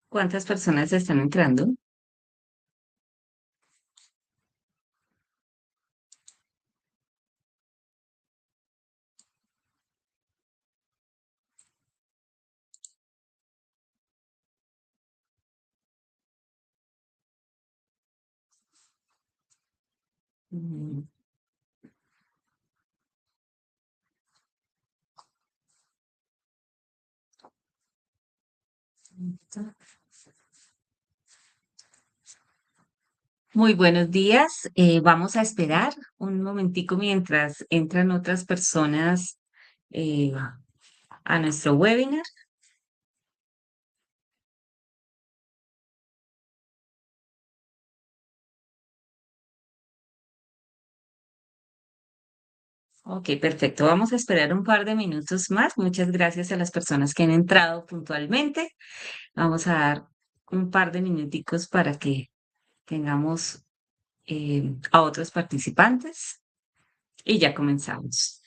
¿Cuántas personas están entrando? Mm, Muy buenos días. Vamos a esperar un momentico mientras entran otras personas eh, a nuestro webinar. Ok, perfecto. Vamos a esperar un par de minutos más. Muchas gracias a las personas que han entrado puntualmente. Vamos a dar un par de minuticos para que tengamos a otros participantes y ya comenzamos.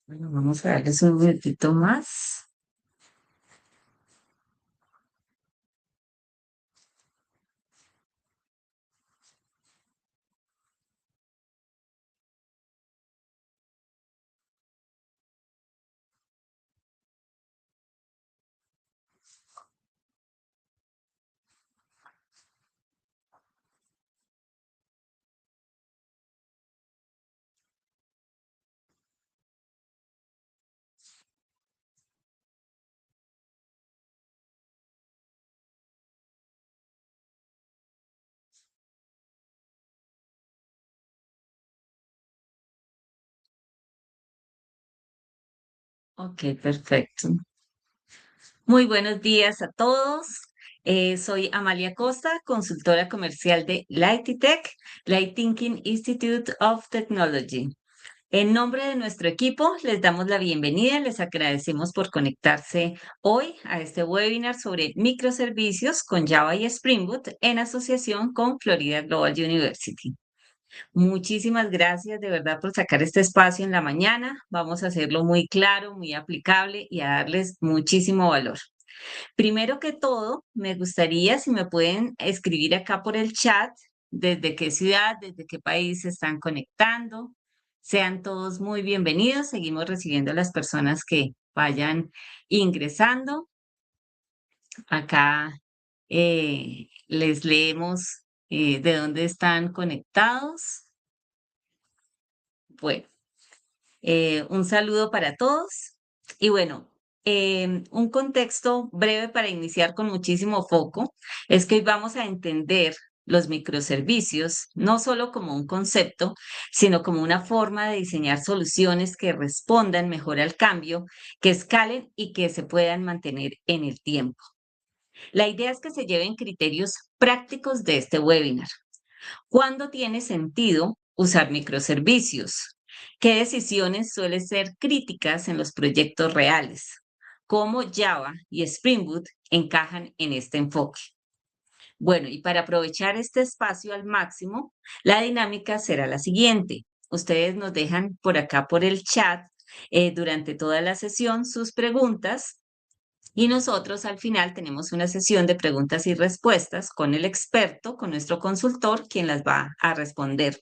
Bueno, vamos a darles un minutito más. Ok, perfecto. Muy buenos días a todos. Soy Amalia Costa, consultora comercial de Lightitech, Light Thinking Institute of Technology. En nombre de nuestro equipo, les damos la bienvenida y les agradecemos por conectarse hoy a este webinar sobre microservicios con Java y Spring Boot en asociación con Florida Global University. Muchísimas gracias de verdad por sacar este espacio en la mañana. Vamos a hacerlo muy claro, muy aplicable y a darles muchísimo valor. Primero que todo, me gustaría si me pueden escribir acá por el chat desde qué ciudad, desde qué país se están conectando. Sean todos muy bienvenidos. Seguimos recibiendo a las personas que vayan ingresando. Acá les leemos de dónde están conectados. Bueno, un saludo para todos. Y bueno, un contexto breve para iniciar con muchísimo foco es que hoy vamos a entender los microservicios no solo como un concepto, sino como una forma de diseñar soluciones que respondan mejor al cambio, que escalen y que se puedan mantener en el tiempo. La idea es que se lleven criterios prácticos de este webinar. ¿Cuándo tiene sentido usar microservicios? ¿Qué decisiones suelen ser críticas en los proyectos reales? ¿Cómo Java y Spring Boot encajan en este enfoque? Bueno, y para aprovechar este espacio al máximo, la dinámica será la siguiente. Ustedes nos dejan por acá por el chat durante toda la sesión sus preguntas y nosotros al final tenemos una sesión de preguntas y respuestas con el experto, con nuestro consultor, quien las va a responder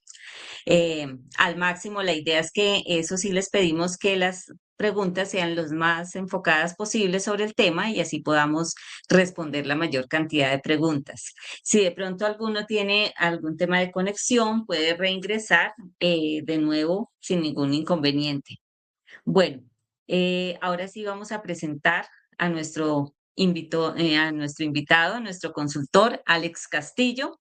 al máximo. La idea es que eso sí les pedimos que las preguntas sean los más enfocadas posibles sobre el tema y así podamos responder la mayor cantidad de preguntas. Si de pronto alguno tiene algún tema de conexión, puede reingresar de nuevo sin ningún inconveniente. Bueno, ahora sí vamos a presentar a a nuestro invitado, a nuestro consultor, Alex Castillo.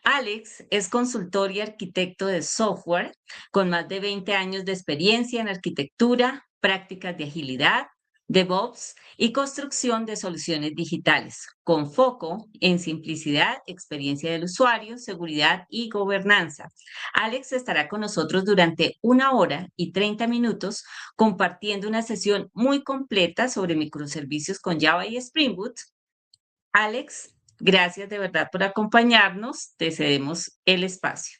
Alex es consultor y arquitecto de software con más de 20 años de experiencia en arquitectura, prácticas de agilidad, DevOps y construcción de soluciones digitales, con foco en simplicidad, experiencia del usuario, seguridad y gobernanza. Alex estará con nosotros durante 1 hora y 30 minutos compartiendo una sesión muy completa sobre microservicios con Java y Spring Boot. Alex, gracias de verdad por acompañarnos. Te cedemos el espacio.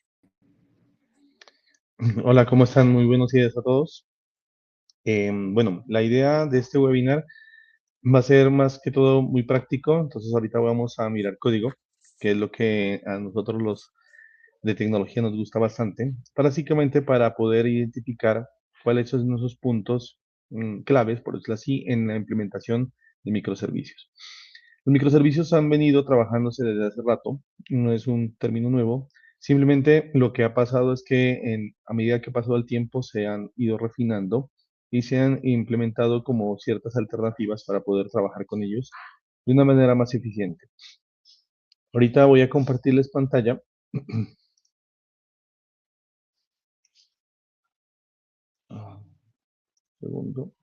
Hola, ¿cómo están? Muy buenos días a todos. Bueno, la idea de este webinar va a ser más que todo muy práctico, entonces ahorita vamos a mirar código, que es lo que a nosotros los de tecnología nos gusta bastante, básicamente para poder identificar cuáles son esos puntos claves, por decirlo así, en la implementación de microservicios. Los microservicios han venido trabajándose desde hace rato, no es un término nuevo, simplemente lo que ha pasado es que a medida que ha pasado el tiempo se han ido refinando y se han implementado como ciertas alternativas para poder trabajar con ellos de una manera más eficiente. Ahorita voy a compartirles pantalla. Ah, segundo.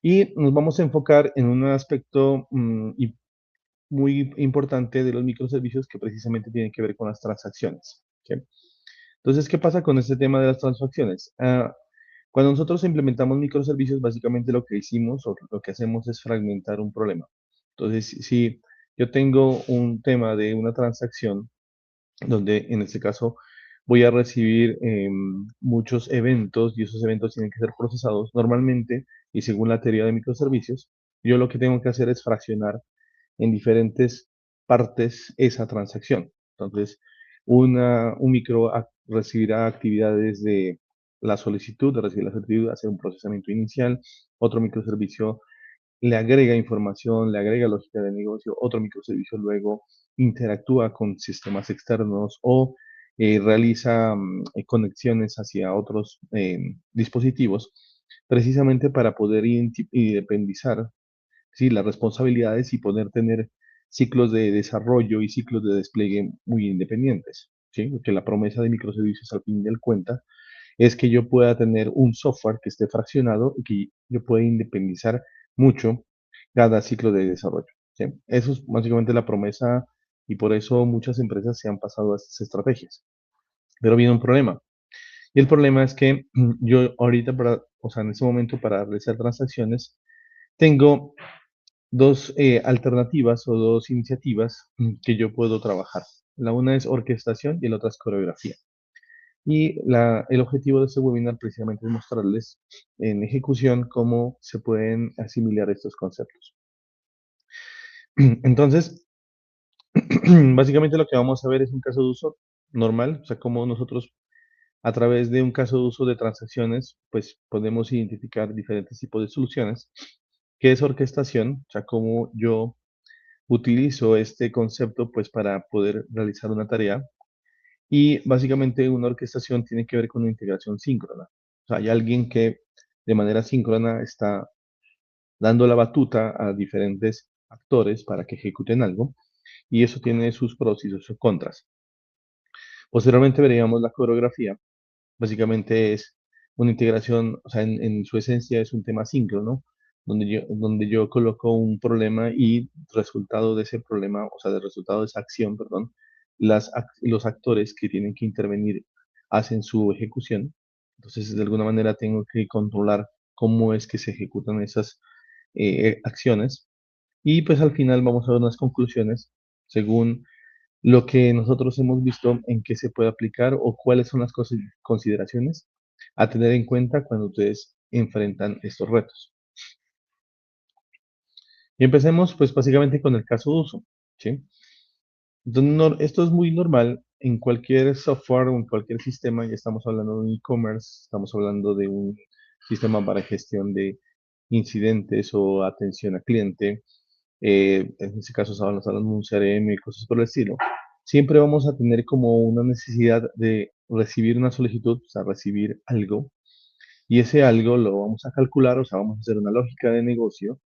Y nos vamos a enfocar en un aspecto muy importante de los microservicios que precisamente tiene que ver con las transacciones. ¿Sí? Entonces, ¿qué pasa con este tema de las transacciones? Cuando nosotros implementamos microservicios, básicamente lo que hicimos o lo que hacemos es fragmentar un problema. Entonces, si yo tengo un tema de una transacción, donde en este caso voy a recibir muchos eventos y esos eventos tienen que ser procesados normalmente y según la teoría de microservicios, yo lo que tengo que hacer es fraccionar en diferentes partes esa transacción. Entonces, un micro recibirá actividades de la solicitud, de recibir la solicitud, hacer un procesamiento inicial, otro microservicio le agrega información, le agrega lógica de negocio, otro microservicio luego interactúa con sistemas externos o realiza conexiones hacia otros dispositivos, precisamente para poder independizar, ¿sí?, las responsabilidades y poder tener ciclos de desarrollo y ciclos de despliegue muy independientes. ¿Sí? Porque la promesa de microservicios al fin del cuenta es que yo pueda tener un software que esté fraccionado y que yo pueda independizar mucho cada ciclo de desarrollo. ¿Sí? Eso es básicamente la promesa y por eso muchas empresas se han pasado a estas estrategias. Pero viene un problema. Y el problema es que yo ahorita, o sea, en este momento para realizar transacciones, tengo dos alternativas o dos iniciativas que yo puedo trabajar. La una es orquestación y la otra es coreografía. Y el objetivo de este webinar precisamente es mostrarles en ejecución cómo se pueden asimilar estos conceptos. Entonces, básicamente lo que vamos a ver es un caso de uso normal, o sea, cómo nosotros a través de un caso de uso de transacciones, pues podemos identificar diferentes tipos de soluciones. ¿Qué es orquestación? O sea, cómo yo utilizo este concepto pues para poder realizar una tarea. Y básicamente una orquestación tiene que ver con una integración síncrona. O sea, hay alguien que de manera síncrona está dando la batuta a diferentes actores para que ejecuten algo y eso tiene sus pros y sus contras. Posteriormente veríamos la coreografía. Básicamente es una integración, o sea, en su esencia es un tema síncrono, donde yo coloco un problema y resultado de ese problema, o sea, del resultado de esa acción, perdón, los actores que tienen que intervenir hacen su ejecución. Entonces, de alguna manera tengo que controlar cómo es que se ejecutan esas acciones. Y pues al final vamos a ver unas conclusiones según lo que nosotros hemos visto en qué se puede aplicar o cuáles son las consideraciones a tener en cuenta cuando ustedes enfrentan estos retos. Y empecemos pues básicamente con el caso de uso, ¿sí? Entonces, esto es muy normal en cualquier software o en cualquier sistema, ya estamos hablando de un e-commerce, estamos hablando de un sistema para gestión de incidentes o atención al cliente, en este caso estamos hablando de un CRM y cosas por el estilo. Siempre vamos a tener como una necesidad de recibir una solicitud, o sea, recibir algo, y ese algo lo vamos a calcular, o sea, vamos a hacer una lógica de negocio,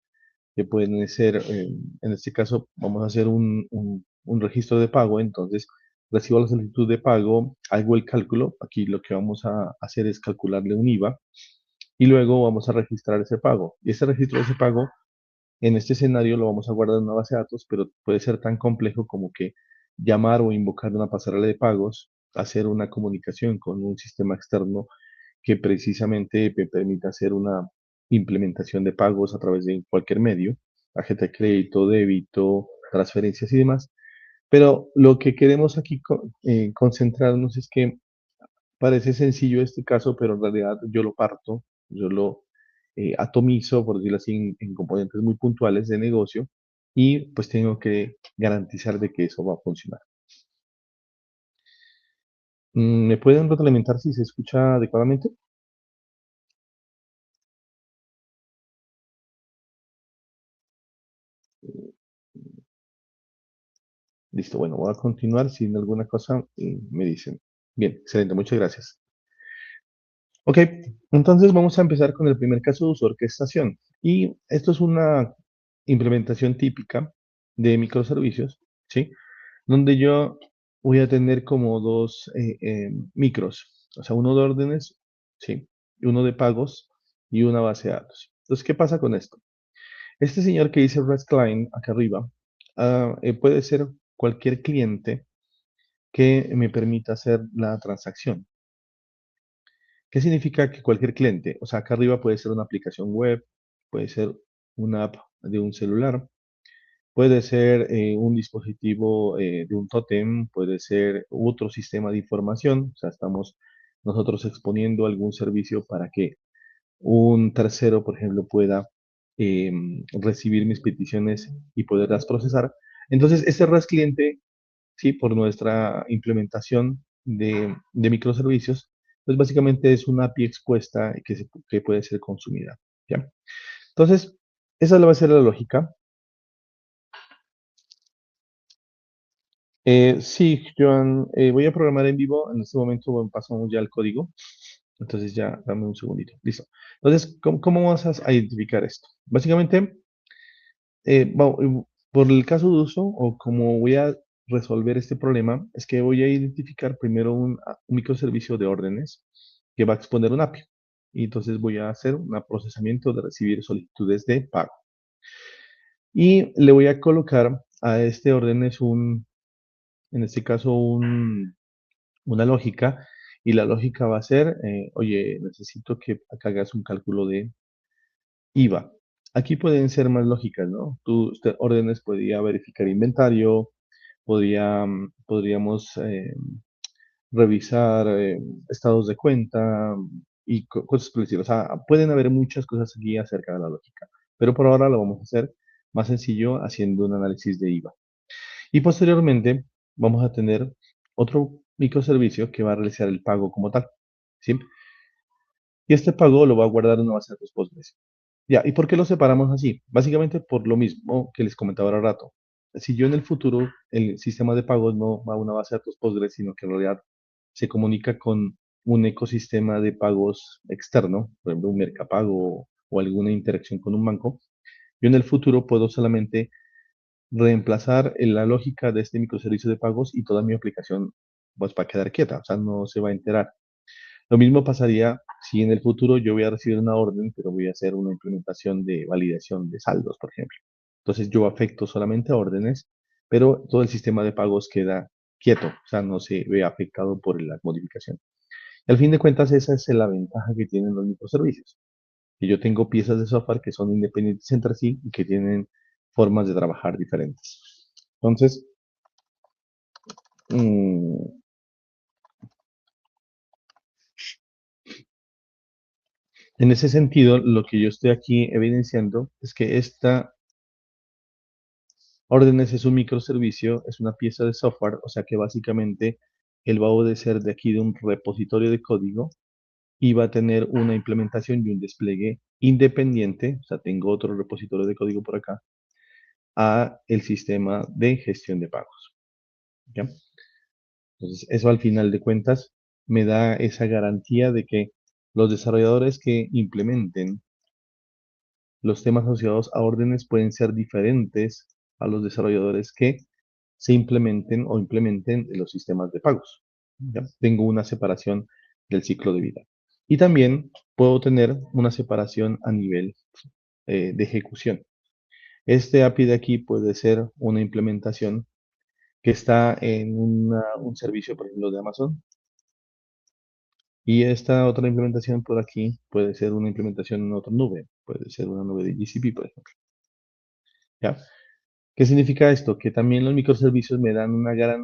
que pueden ser, en este caso, vamos a hacer un registro de pago, entonces recibo la solicitud de pago, hago el cálculo. Aquí lo que vamos a hacer es calcularle un IVA y luego vamos a registrar ese pago. Y ese registro de ese pago, en este escenario lo vamos a guardar en una base de datos, pero puede ser tan complejo como que llamar o invocar una pasarela de pagos, hacer una comunicación con un sistema externo que precisamente me permita hacer una implementación de pagos a través de cualquier medio, tarjeta de crédito, débito, transferencias y demás. Pero lo que queremos aquí concentrarnos es que parece sencillo este caso, pero en realidad yo lo parto, yo lo atomizo, por decirlo así, en componentes muy puntuales de negocio y pues tengo que garantizar de que eso va a funcionar. ¿Me pueden retroalimentar si se escucha adecuadamente? Listo, bueno, voy a continuar. Si en alguna cosa me dicen. Bien, excelente, muchas gracias. Ok, entonces vamos a empezar con el primer caso de uso, orquestación. Y esto es una implementación típica de microservicios, ¿sí? Donde yo voy a tener como dos micros, o sea, uno de órdenes, ¿sí? Y uno de pagos y una base de datos. Entonces, ¿qué pasa con esto? Este señor que dice REST Client acá arriba, puede ser cualquier cliente que me permita hacer la transacción. ¿Qué significa que cualquier cliente? O sea, acá arriba puede ser una aplicación web, puede ser una app de un celular, puede ser un dispositivo de un tótem, puede ser otro sistema de información. O sea, estamos nosotros exponiendo algún servicio para que un tercero, por ejemplo, pueda recibir mis peticiones y poderlas procesar. Entonces, este REST cliente, sí, por nuestra implementación de microservicios, pues básicamente es una API expuesta que puede ser consumida. ¿Ya? Entonces, esa va a ser la lógica. Sí, Joan, voy a programar en vivo. En este momento bueno, pasamos ya al código. Entonces ya dame un segundito. Listo. Entonces, ¿cómo vas a identificar esto? Básicamente, por el caso de uso o como voy a resolver este problema, es que voy a identificar primero un microservicio de órdenes que va a exponer un API. Y entonces voy a hacer un procesamiento de recibir solicitudes de pago. Y le voy a colocar a este órdenes en este caso, una lógica. Y la lógica va a ser, oye, necesito que acá hagas un cálculo de IVA. Aquí pueden ser más lógicas, ¿no? Usted órdenes podría verificar inventario, podríamos revisar estados de cuenta y cosas por el estilo. O sea, pueden haber muchas cosas aquí acerca de la lógica, pero por ahora lo vamos a hacer más sencillo haciendo un análisis de IVA. Y posteriormente vamos a tener otro microservicio que va a realizar el pago como tal, ¿sí? Y este pago lo va a guardar en una base de datos Postgres. Ya, ¿y por qué lo separamos así? Básicamente por lo mismo que les comentaba ahora rato. Si yo en el futuro el sistema de pagos no va a una base de datos Postgres, sino que en realidad se comunica con un ecosistema de pagos externo, por ejemplo, un mercapago o alguna interacción con un banco, yo en el futuro puedo solamente reemplazar la lógica de este microservicio de pagos y toda mi aplicación pues va a quedar quieta, o sea, no se va a enterar. Lo mismo pasaría si en el futuro yo voy a recibir una orden, pero voy a hacer una implementación de validación de saldos, por ejemplo. Entonces yo afecto solamente a órdenes, pero todo el sistema de pagos queda quieto, o sea, no se ve afectado por la modificación. Y al fin de cuentas, esa es la ventaja que tienen los microservicios, que yo tengo piezas de software que son independientes entre sí y que tienen formas de trabajar diferentes. Entonces, mm, en ese sentido, lo que yo estoy aquí evidenciando es que esta órdenes es un microservicio, es una pieza de software, o sea que básicamente él va a obedecer de aquí de un repositorio de código y va a tener una implementación y un despliegue independiente, o sea, tengo otro repositorio de código por acá, a el sistema de gestión de pagos. ¿Ya? Entonces, eso al final de cuentas me da esa garantía de que los desarrolladores que implementen los temas asociados a órdenes pueden ser diferentes a los desarrolladores que se implementen o implementen los sistemas de pagos. ¿Ya? Tengo una separación del ciclo de vida. Y también puedo tener una separación a nivel de ejecución. Este API de aquí puede ser una implementación que está en un servicio, por ejemplo, de Amazon. Y esta otra implementación por aquí puede ser una implementación en otra nube. Puede ser una nube de GCP, por ejemplo. ¿Ya? ¿Qué significa esto? Que también los microservicios me dan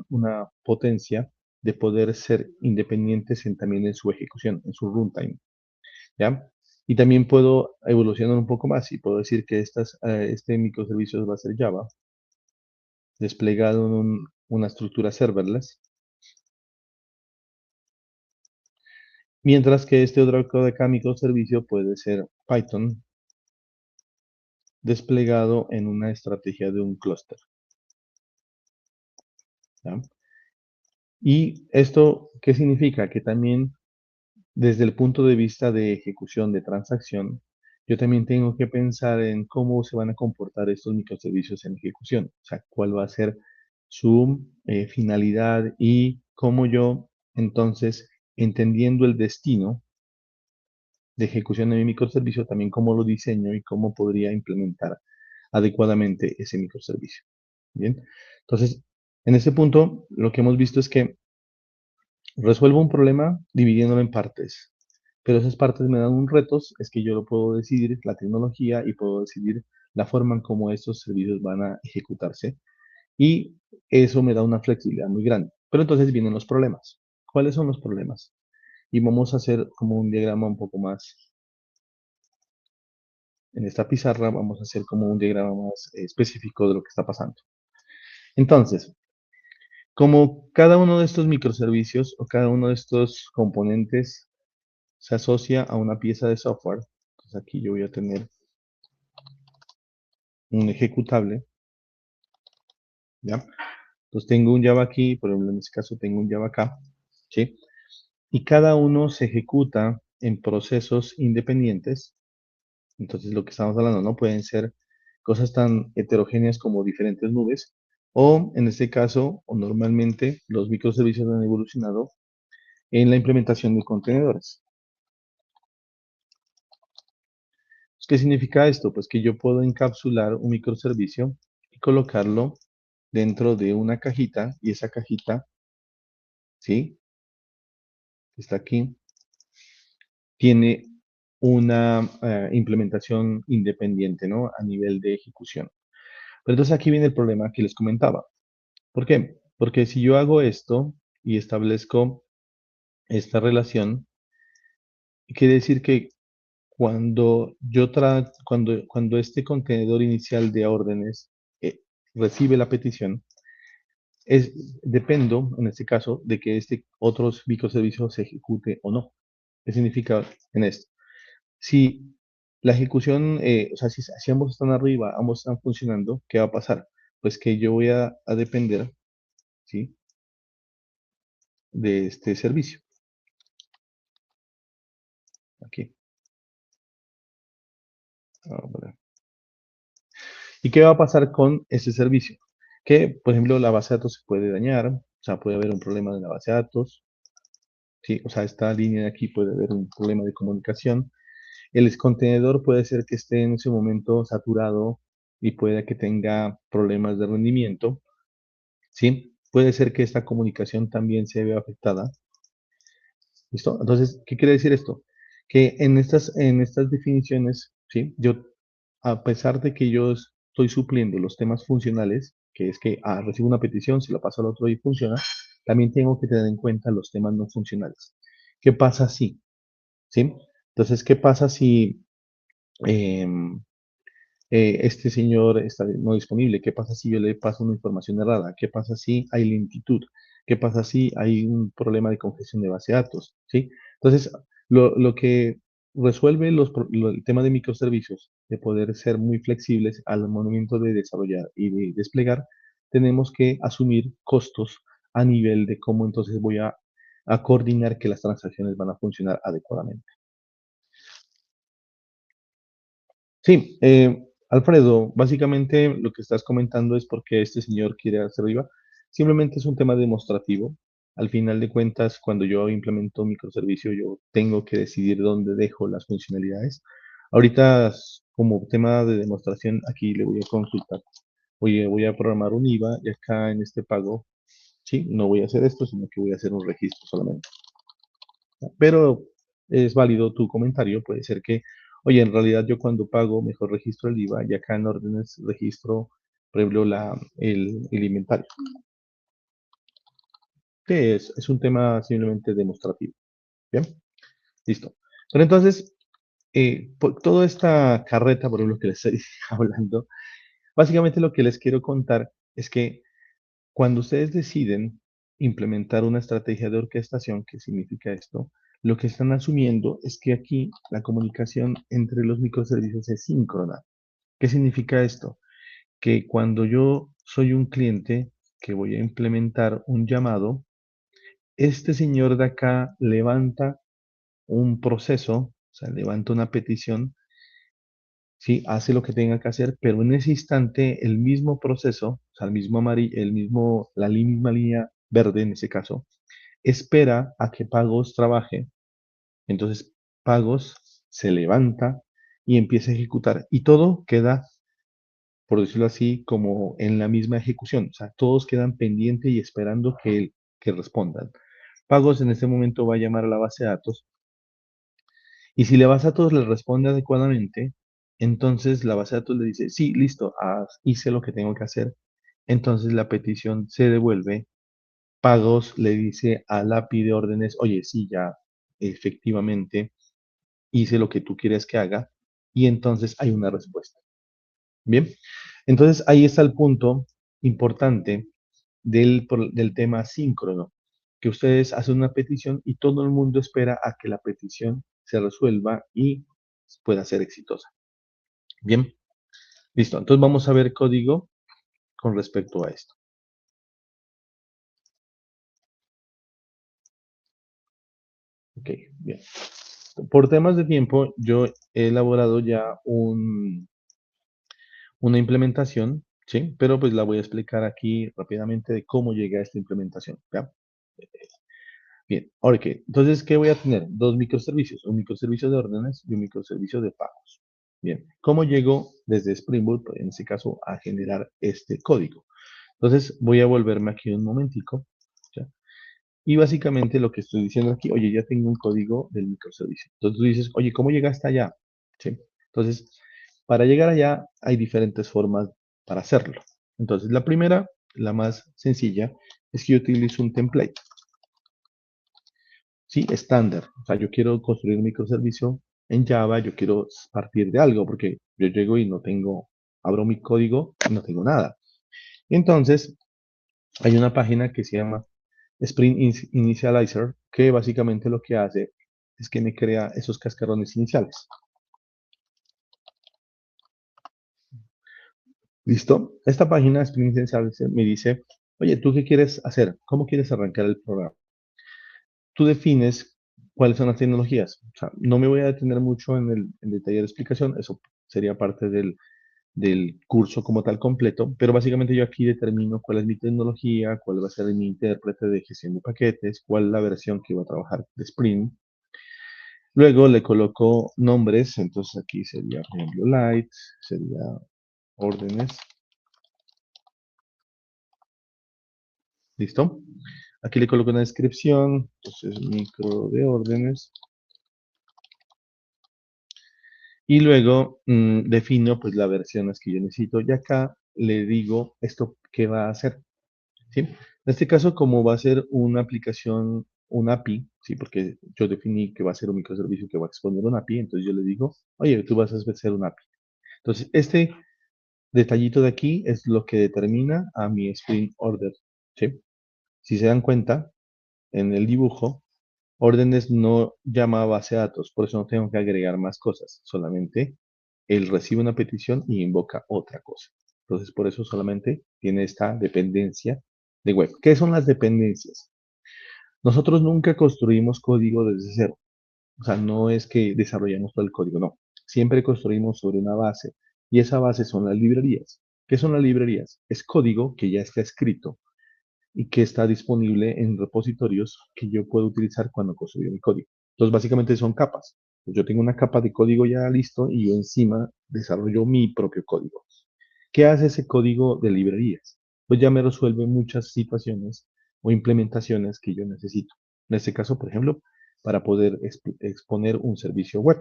una potencia de poder ser independientes también en su ejecución, en su runtime, ¿ya? Y también puedo evolucionar un poco más y puedo decir que este microservicio va a ser Java, desplegado en una estructura serverless, mientras que este otro de acá microservicio puede ser Python, desplegado en una estrategia de un clúster, ¿ya? ¿Y esto qué significa? Que también desde el punto de vista de ejecución de transacción, yo también tengo que pensar en cómo se van a comportar estos microservicios en ejecución, o sea, cuál va a ser su finalidad y cómo yo, entonces, entendiendo el destino de ejecución de mi microservicio, también cómo lo diseño y cómo podría implementar adecuadamente ese microservicio. Bien, entonces, en este punto, lo que hemos visto es que resuelvo un problema dividiéndolo en partes, pero esas partes me dan un retos, es que yo lo puedo decidir, la tecnología, y puedo decidir la forma en cómo estos servicios van a ejecutarse, y eso me da una flexibilidad muy grande. Pero entonces vienen los problemas. ¿Cuáles son los problemas? Y vamos a hacer como un diagrama un poco más, en esta pizarra vamos a hacer como un diagrama más específico de lo que está pasando. Entonces, como cada uno de estos microservicios o cada uno de estos componentes se asocia a una pieza de software. Entonces aquí yo voy a tener un ejecutable, ¿ya? Entonces tengo un Java aquí, por ejemplo, en este caso tengo un Java acá, ¿sí? Y cada uno se ejecuta en procesos independientes. Entonces lo que estamos hablando no pueden ser cosas tan heterogéneas como diferentes nubes, o en este caso, o normalmente los microservicios han evolucionado en la implementación de contenedores. ¿Qué significa esto? Pues que yo puedo encapsular un microservicio y colocarlo dentro de una cajita, y esa cajita, ¿sí? Que está aquí, tiene una implementación independiente, ¿no? A nivel de ejecución. Pero entonces aquí viene el problema que les comentaba. ¿Por qué? Porque si yo hago esto y establezco esta relación, quiere decir que cuando este contenedor inicial de órdenes recibe la petición, dependo, en este caso, de que este otro microservicio se ejecute o no. ¿Qué significa en esto? Si la ejecución, o sea, si ambos están arriba, ambos están funcionando, ¿qué va a pasar? Pues que yo voy a depender, ¿sí? De este servicio. Aquí. Ahora. ¿Y qué va a pasar con ese servicio? Que, por ejemplo, la base de datos se puede dañar, o sea, puede haber un problema en la base de datos, ¿sí? O sea, esta línea de aquí puede haber un problema de comunicación. El contenedor puede ser que esté en ese momento saturado y puede que tenga problemas de rendimiento, ¿sí? Puede ser que esta comunicación también se vea afectada. ¿Listo? Entonces, ¿qué quiere decir esto? Que en estas definiciones, ¿sí? Yo, a pesar de que yo estoy supliendo los temas funcionales, que es que recibo una petición, se la paso al otro y funciona, también tengo que tener en cuenta los temas no funcionales. ¿Qué pasa si? ¿Sí? Entonces, ¿qué pasa si em, este señor está no disponible? ¿Qué pasa si yo le paso una información errada? ¿Qué pasa si hay lentitud? ¿Qué pasa si hay un problema de congestión de base de datos? ¿Sí? Entonces, lo que resuelve el tema de microservicios, de poder ser muy flexibles al momento de desarrollar y de desplegar, tenemos que asumir costos a nivel de cómo entonces voy a coordinar que las transacciones van a funcionar adecuadamente. Sí, Alfredo, básicamente lo que estás comentando es porque este señor quiere hacer arriba. Simplemente es un tema demostrativo. Al final de cuentas, cuando yo implemento un microservicio, yo tengo que decidir dónde dejo las funcionalidades. Ahorita, como tema de demostración, aquí le voy a consultar. Oye, voy a programar un IVA y acá en este pago, sí, no voy a hacer esto, sino que voy a hacer un registro solamente. Pero es válido tu comentario, puede ser que, oye, en realidad yo cuando pago mejor registro el IVA y acá en órdenes registro, por ejemplo, el inventario. Que es un tema simplemente demostrativo. Bien, listo. Pero entonces, por toda esta carreta, por ejemplo, que les estoy hablando, básicamente lo que les quiero contar es que cuando ustedes deciden implementar una estrategia de orquestación, ¿qué significa esto? Lo que están asumiendo es que aquí la comunicación entre los microservicios es síncrona. ¿Qué significa esto? Que cuando yo soy un cliente que voy a implementar un llamado, este señor de acá levanta un proceso, o sea, levanta una petición, sí, hace lo que tenga que hacer, pero en ese instante el mismo proceso, o sea, la misma línea verde en ese caso, espera a que Pagos trabaje. Entonces, Pagos se levanta y empieza a ejecutar. Y todo queda, por decirlo así, como en la misma ejecución. O sea, todos quedan pendientes y esperando que respondan. Pagos en este momento va a llamar a la base de datos. Y si la base de datos le responde adecuadamente, entonces la base de datos le dice, sí, listo, hice lo que tengo que hacer. Entonces la petición se devuelve. Pagos le dice al API de órdenes, oye, sí, ya efectivamente hice lo que tú quieres que haga. Y entonces hay una respuesta. Bien, entonces ahí está el punto importante del tema síncrono, que ustedes hacen una petición y todo el mundo espera a que la petición se resuelva y pueda ser exitosa. Bien, listo. Entonces vamos a ver código con respecto a esto. Ok, bien. Por temas de tiempo, yo he elaborado ya una implementación, ¿sí? Pero pues la voy a explicar aquí rápidamente de cómo llegué a esta implementación, ¿ya? Bien, ahora qué. Entonces, ¿qué voy a tener? Dos microservicios, un microservicio de órdenes y un microservicio de pagos. Bien, ¿cómo llego desde Spring Boot, en este caso, a generar este código? Entonces, voy a volverme aquí un momentico, ¿ya? Y básicamente lo que estoy diciendo aquí, oye, ya tengo un código del microservicio. Entonces tú dices, oye, ¿cómo llegaste allá? ¿Sí? Entonces, para llegar allá hay diferentes formas para hacerlo. Entonces, la primera, la más sencilla, es que yo utilizo un template. Sí, estándar. O sea, yo quiero construir un microservicio en Java, yo quiero partir de algo, porque yo llego y no tengo, abro mi código y no tengo nada. Entonces, hay una página que se llama Initializer, que básicamente lo que hace es que me crea esos cascarones iniciales. ¿Listo? Esta página Spring Initializer me dice, oye, ¿tú qué quieres hacer? ¿Cómo quieres arrancar el programa? Tú defines cuáles son las tecnologías. O sea, no me voy a detener mucho en el detalle de la explicación, eso sería parte del curso como tal completo, pero básicamente yo aquí determino cuál es mi tecnología, cuál va a ser mi intérprete de gestión de paquetes, cuál es la versión que va a trabajar de Spring. Luego le coloco nombres, entonces aquí sería, por ejemplo, light, sería órdenes, ¿listo? Aquí le coloco una descripción, entonces micro de órdenes, y luego defino pues las versiones que yo necesito, y acá le digo esto qué va a hacer, ¿sí? En este caso, como va a ser una aplicación, un API, ¿sí? Porque yo definí que va a ser un microservicio que va a exponer un API, entonces yo le digo, oye, tú vas a hacer un API. Entonces, este detallito de aquí es lo que determina a mi Spring Order, ¿sí? Si se dan cuenta, en el dibujo, órdenes no llama a base de datos, por eso no tengo que agregar más cosas, solamente él recibe una petición y invoca otra cosa. Entonces, por eso solamente tiene esta dependencia de web. ¿Qué son las dependencias? Nosotros nunca construimos código desde cero. O sea, no es que desarrollamos todo el código, no. Siempre construimos sobre una base y esa base son las librerías. ¿Qué son las librerías? Es código que ya está escrito. y que está disponible en repositorios que yo puedo utilizar cuando construyo mi código. Entonces, básicamente son capas. Pues yo tengo una capa de código ya listo y yo encima desarrollo mi propio código. ¿Qué hace ese código de librerías? Pues ya me resuelve muchas situaciones o implementaciones que yo necesito. En este caso, por ejemplo, para poder exponer un servicio web.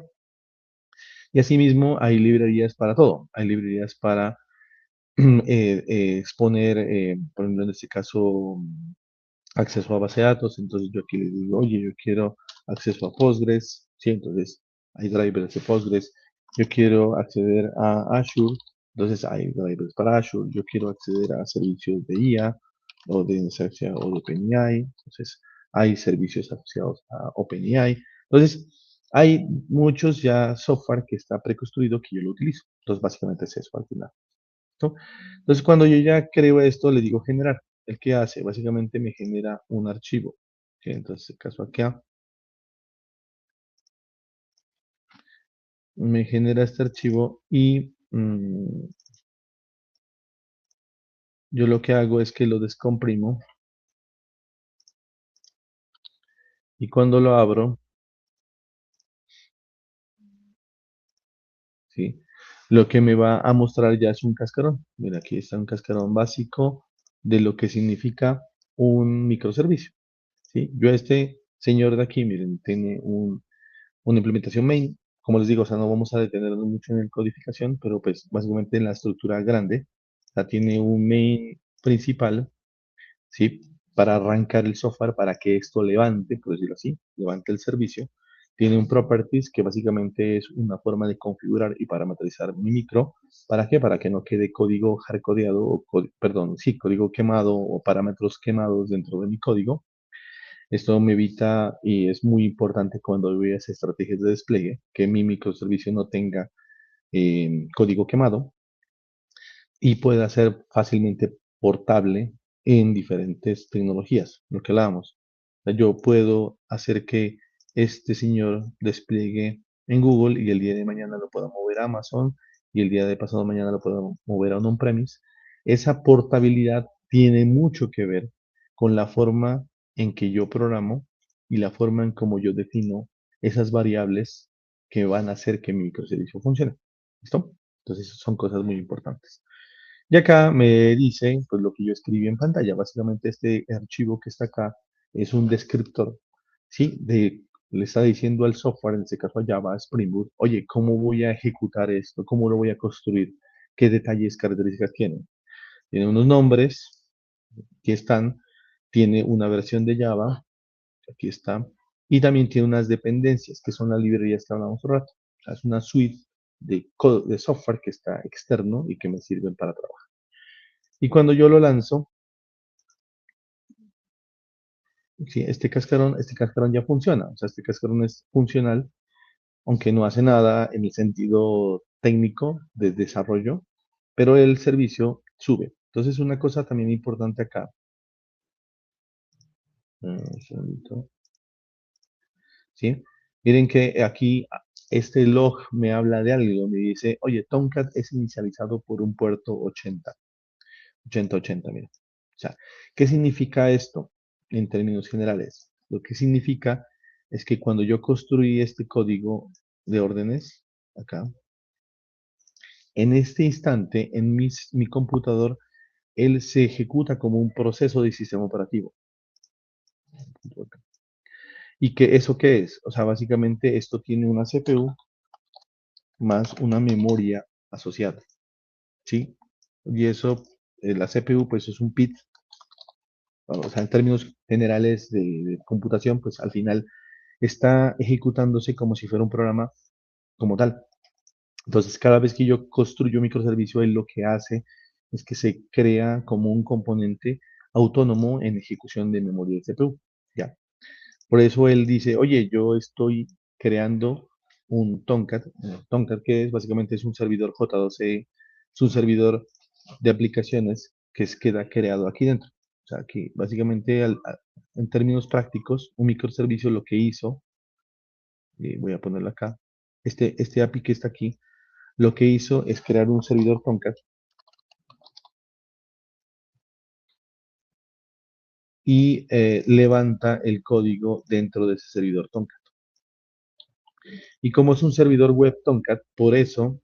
Y asimismo, hay librerías para todo. Hay librerías para exponer, por ejemplo, en este caso, acceso a base de datos. Entonces yo aquí le digo, oye, yo quiero acceso a Postgres. Sí, entonces hay drivers de Postgres. Yo quiero acceder a Azure. Entonces hay drivers para Azure. Yo quiero acceder a servicios de IA o de OpenAI. Entonces hay servicios asociados a OpenAI. Entonces hay muchos ya software que está preconstruido que yo lo utilizo. Entonces básicamente es eso al final. ¿No? Entonces, cuando yo ya creo esto, le digo generar. ¿El que hace? Básicamente me genera un archivo. ¿Ok? Entonces, en este caso acá, me genera este archivo y yo lo que hago es que lo descomprimo y cuando lo abro, ¿sí? Lo que me va a mostrar ya es un cascarón. Mira, aquí está un cascarón básico de lo que significa un microservicio. ¿Sí? Yo a este señor de aquí, miren, tiene una implementación main. Como les digo, o sea, no vamos a detenernos mucho en la codificación, pero pues básicamente en la estructura grande, o sea, tiene un main principal, ¿sí? Para arrancar el software, para que esto levante, por decirlo así, levante el servicio. Tiene un properties que básicamente es una forma de configurar y parametrizar mi micro. ¿Para qué? Para que no quede código hardcodeado, o perdón, sí, código quemado o parámetros quemados dentro de mi código. Esto me evita y es muy importante cuando voy a hacer estrategias de despliegue, que mi microservicio no tenga código quemado y pueda ser fácilmente portable en diferentes tecnologías, lo que hablábamos. O sea, yo puedo hacer que este señor despliegue en Google y el día de mañana lo pueda mover a Amazon y el día de pasado mañana lo pueda mover a un on-premise. Esa portabilidad tiene mucho que ver con la forma en que yo programo y la forma en cómo yo defino esas variables que van a hacer que mi microservicio funcione. ¿Listo? Entonces, son cosas muy importantes. Y acá me dice, pues lo que yo escribí en pantalla, básicamente este archivo que está acá es un descriptor, ¿sí? Le está diciendo al software, en este caso a Java, a Spring Boot, oye, ¿cómo voy a ejecutar esto? ¿Cómo lo voy a construir? ¿Qué detalles, características tiene? Tiene unos nombres, aquí están, tiene una versión de Java, aquí está, y también tiene unas dependencias, que son las librerías que hablamos un rato. O sea, es una suite de software que está externo y que me sirven para trabajar. Y cuando yo lo lanzo, sí, este cascarón ya funciona. O sea, este cascarón es funcional, aunque no hace nada en el sentido técnico de desarrollo, pero el servicio sube. Entonces, una cosa también importante acá. Un segundito, ¿sí? Miren que aquí este log me habla de algo, me dice, oye, Tomcat es inicializado por un puerto 80, 80, mira. O sea, ¿qué significa esto en términos generales? Lo que significa es que cuando yo construí este código de órdenes, acá, en este instante, en mi computador, él se ejecuta como un proceso de sistema operativo. ¿Y qué, eso qué es? O sea, básicamente esto tiene una CPU más una memoria asociada, ¿sí? Y eso, la CPU, pues es un PIT, o sea, en términos generales de computación, pues al final está ejecutándose como si fuera un programa como tal. Entonces, cada vez que yo construyo un microservicio, él lo que hace es que se crea como un componente autónomo en ejecución de memoria de CPU. ¿Ya? Por eso él dice, oye, yo estoy creando un Tomcat. Tomcat que es básicamente es un servidor J2E, es un servidor de aplicaciones que queda creado aquí dentro. O sea, que básicamente en términos prácticos, un microservicio lo que hizo, voy a ponerlo acá, este API que está aquí, lo que hizo es crear un servidor Tomcat y levanta el código dentro de ese servidor Tomcat. Y como es un servidor web Tomcat, por eso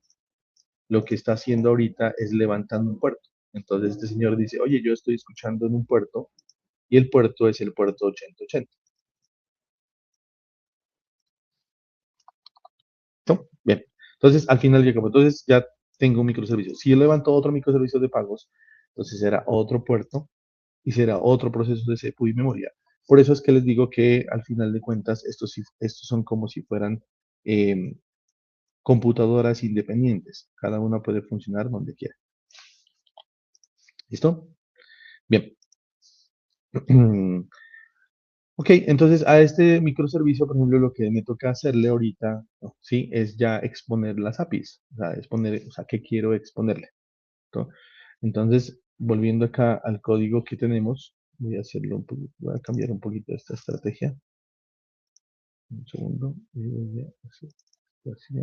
lo que está haciendo ahorita es levantando un puerto. Entonces este señor dice, oye, yo estoy escuchando en un puerto y el puerto es el puerto 8080. ¿No? Bien. Entonces, al final llegamos. Entonces ya tengo un microservicio. Si yo levanto otro microservicio de pagos, entonces será otro puerto y será otro proceso de CPU y memoria. Por eso es que les digo que al final de cuentas estos son como si fueran eh, computadoras independientes. Cada una puede funcionar donde quiera. ¿Listo? Bien. Ok, entonces a este microservicio, por ejemplo, lo que me toca hacerle ahorita, ¿no? Sí, es ya exponer las APIs, o sea, exponer, o sea, qué quiero exponerle, ¿no? Entonces, volviendo acá al código que tenemos, voy a hacerlo un poquito, voy a cambiar un poquito esta estrategia. Un segundo. Y voy a hacer así.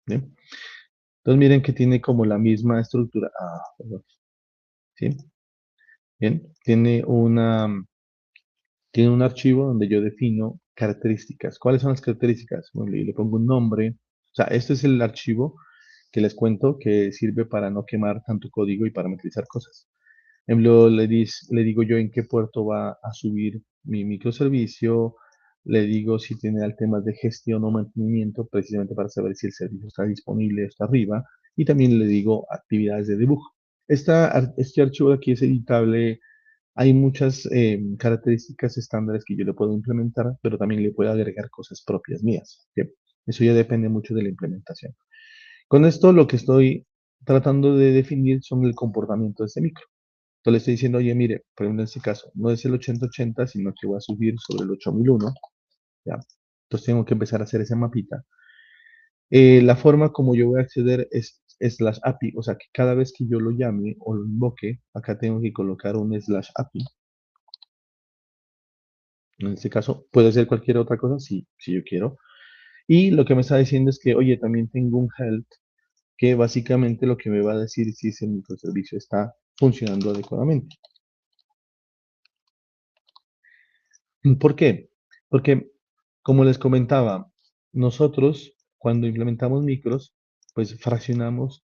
Bien. Entonces, miren que tiene como la misma estructura. Ah, perdón. ¿Sí? Bien. Tiene un archivo donde yo defino características. ¿Cuáles son las características? Bueno, y le pongo un nombre. O sea, este es el archivo que les cuento que sirve para no quemar tanto código y parametrizar cosas. En ejemplo, le digo yo en qué puerto va a subir mi microservicio, le digo si tiene temas de gestión o mantenimiento, precisamente para saber si el servicio está disponible o está arriba, y también le digo actividades de dibujo. Este archivo de aquí es editable. Hay muchas características estándares que yo le puedo implementar, pero también le puedo agregar cosas propias mías. ¿Sí? Eso ya depende mucho de la implementación. Con esto lo que estoy tratando de definir son el comportamiento de este micro. Entonces le estoy diciendo, oye, mire, por ejemplo, en este caso, no es el 8080, sino que voy a subir sobre el 8001. ¿Ya? Entonces tengo que empezar a hacer esa mapita. La forma como yo voy a acceder es slash API, o sea que cada vez que yo lo llame o lo invoque, acá tengo que colocar un slash API. En este caso, puede ser cualquier otra cosa si yo quiero. Y lo que me está diciendo es que, oye, también tengo un health que básicamente lo que me va a decir si ese microservicio está funcionando adecuadamente. ¿Por qué? Porque, como les comentaba, nosotros cuando implementamos micros, pues fraccionamos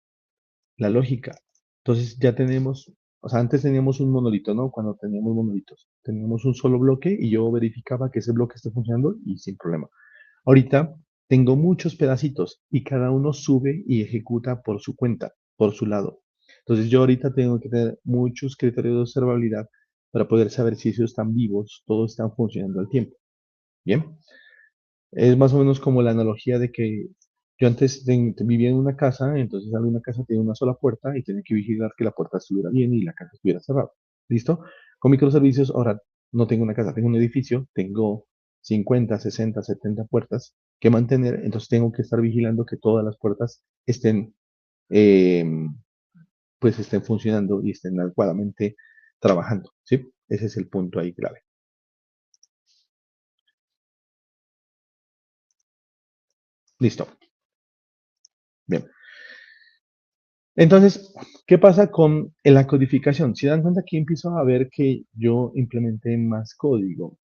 la lógica. Entonces ya tenemos, o sea, antes teníamos un monolito, ¿no? Cuando teníamos monolitos, teníamos un solo bloque y yo verificaba que ese bloque esté funcionando y sin problema. Ahorita tengo muchos pedacitos y cada uno sube y ejecuta por su cuenta, por su lado. Entonces yo ahorita tengo que tener muchos criterios de observabilidad para poder saber si ellos están vivos, todos están funcionando al tiempo. Bien, es más o menos como la analogía de que yo antes vivía en una casa, entonces una casa tiene una sola puerta y tenía que vigilar que la puerta estuviera bien y la casa estuviera cerrada. ¿Listo? Con microservicios, ahora no tengo una casa, tengo un edificio, tengo 50, 60, 70 puertas que mantener, entonces tengo que estar vigilando que todas las puertas estén, eh, pues estén funcionando y estén adecuadamente trabajando, ¿sí? Ese es el punto ahí clave. Listo. Bien. Entonces, ¿qué pasa con la codificación? Si dan cuenta, aquí empiezo a ver que yo implementé más código.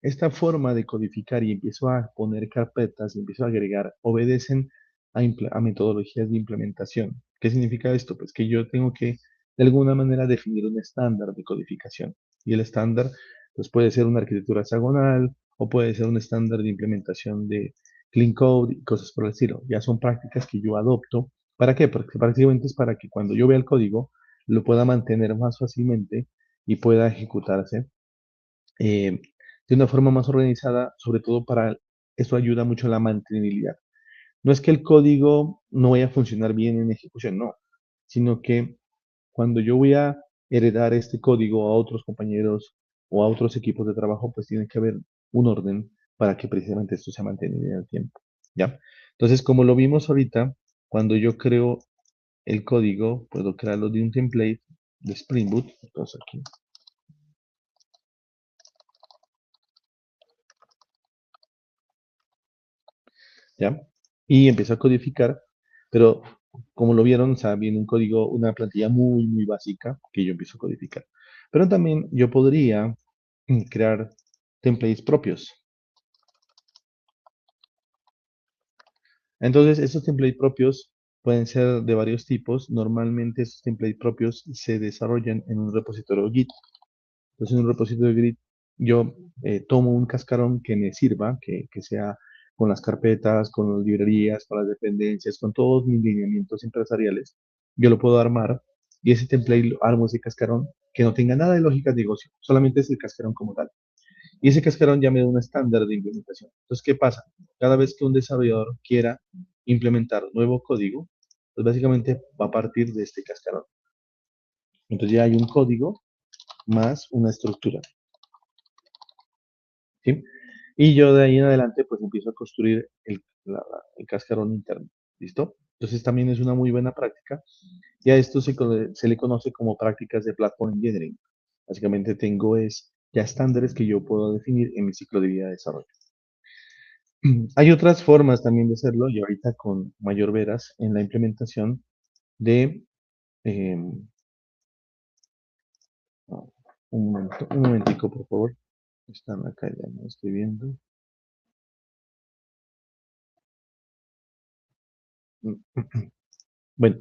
Esta forma de codificar y empiezo a poner carpetas y empiezo a agregar, obedecen a metodologías de implementación. ¿Qué significa esto? Pues que yo tengo que, de alguna manera, definir un estándar de codificación. Y el estándar, pues puede ser una arquitectura hexagonal o puede ser un estándar de implementación de clean code y cosas por el estilo. Ya son prácticas que yo adopto. ¿Para qué? Porque prácticamente es para que cuando yo vea el código lo pueda mantener más fácilmente y pueda ejecutarse eh, de una forma más organizada, sobre todo para, eso ayuda mucho a la mantenibilidad. No es que el código no vaya a funcionar bien en ejecución, no, sino que cuando yo voy a heredar este código a otros compañeros o a otros equipos de trabajo, pues tiene que haber un orden para que precisamente esto se mantenga en el tiempo, ¿ya? Entonces, como lo vimos ahorita, cuando yo creo el código, puedo crearlo de un template de Spring Boot, entonces aquí, ¿ya? Y empiezo a codificar, pero como lo vieron, o sea, viene un código, una plantilla muy, muy básica que yo empiezo a codificar. Pero también yo podría crear templates propios. Entonces, estos templates propios pueden ser de varios tipos. Normalmente estos templates propios se desarrollan en un repositorio Git. Entonces, en un repositorio Git, yo tomo un cascarón que me sirva, que sea con las carpetas, con las librerías, con las dependencias, con todos mis lineamientos empresariales. Yo lo puedo armar y ese template lo armo ese cascarón que no tenga nada de lógica de negocio, solamente es el cascarón como tal. Y ese cascarón ya me da un estándar de implementación. Entonces, ¿qué pasa? Cada vez que un desarrollador quiera implementar nuevo código, pues básicamente va a partir de este cascarón. Entonces ya hay un código más una estructura. ¿Sí? Y yo de ahí en adelante pues empiezo a construir el cascarón interno. ¿Listo? Entonces también es una muy buena práctica y a esto se le conoce como prácticas de Platform Engineering. Básicamente tengo ya estándares que yo puedo definir en mi ciclo de vida de desarrollo. Hay otras formas también de hacerlo y ahorita con mayor veras en la implementación de... em, un momentico, por favor. Están acá, ya no estoy viendo. Bueno,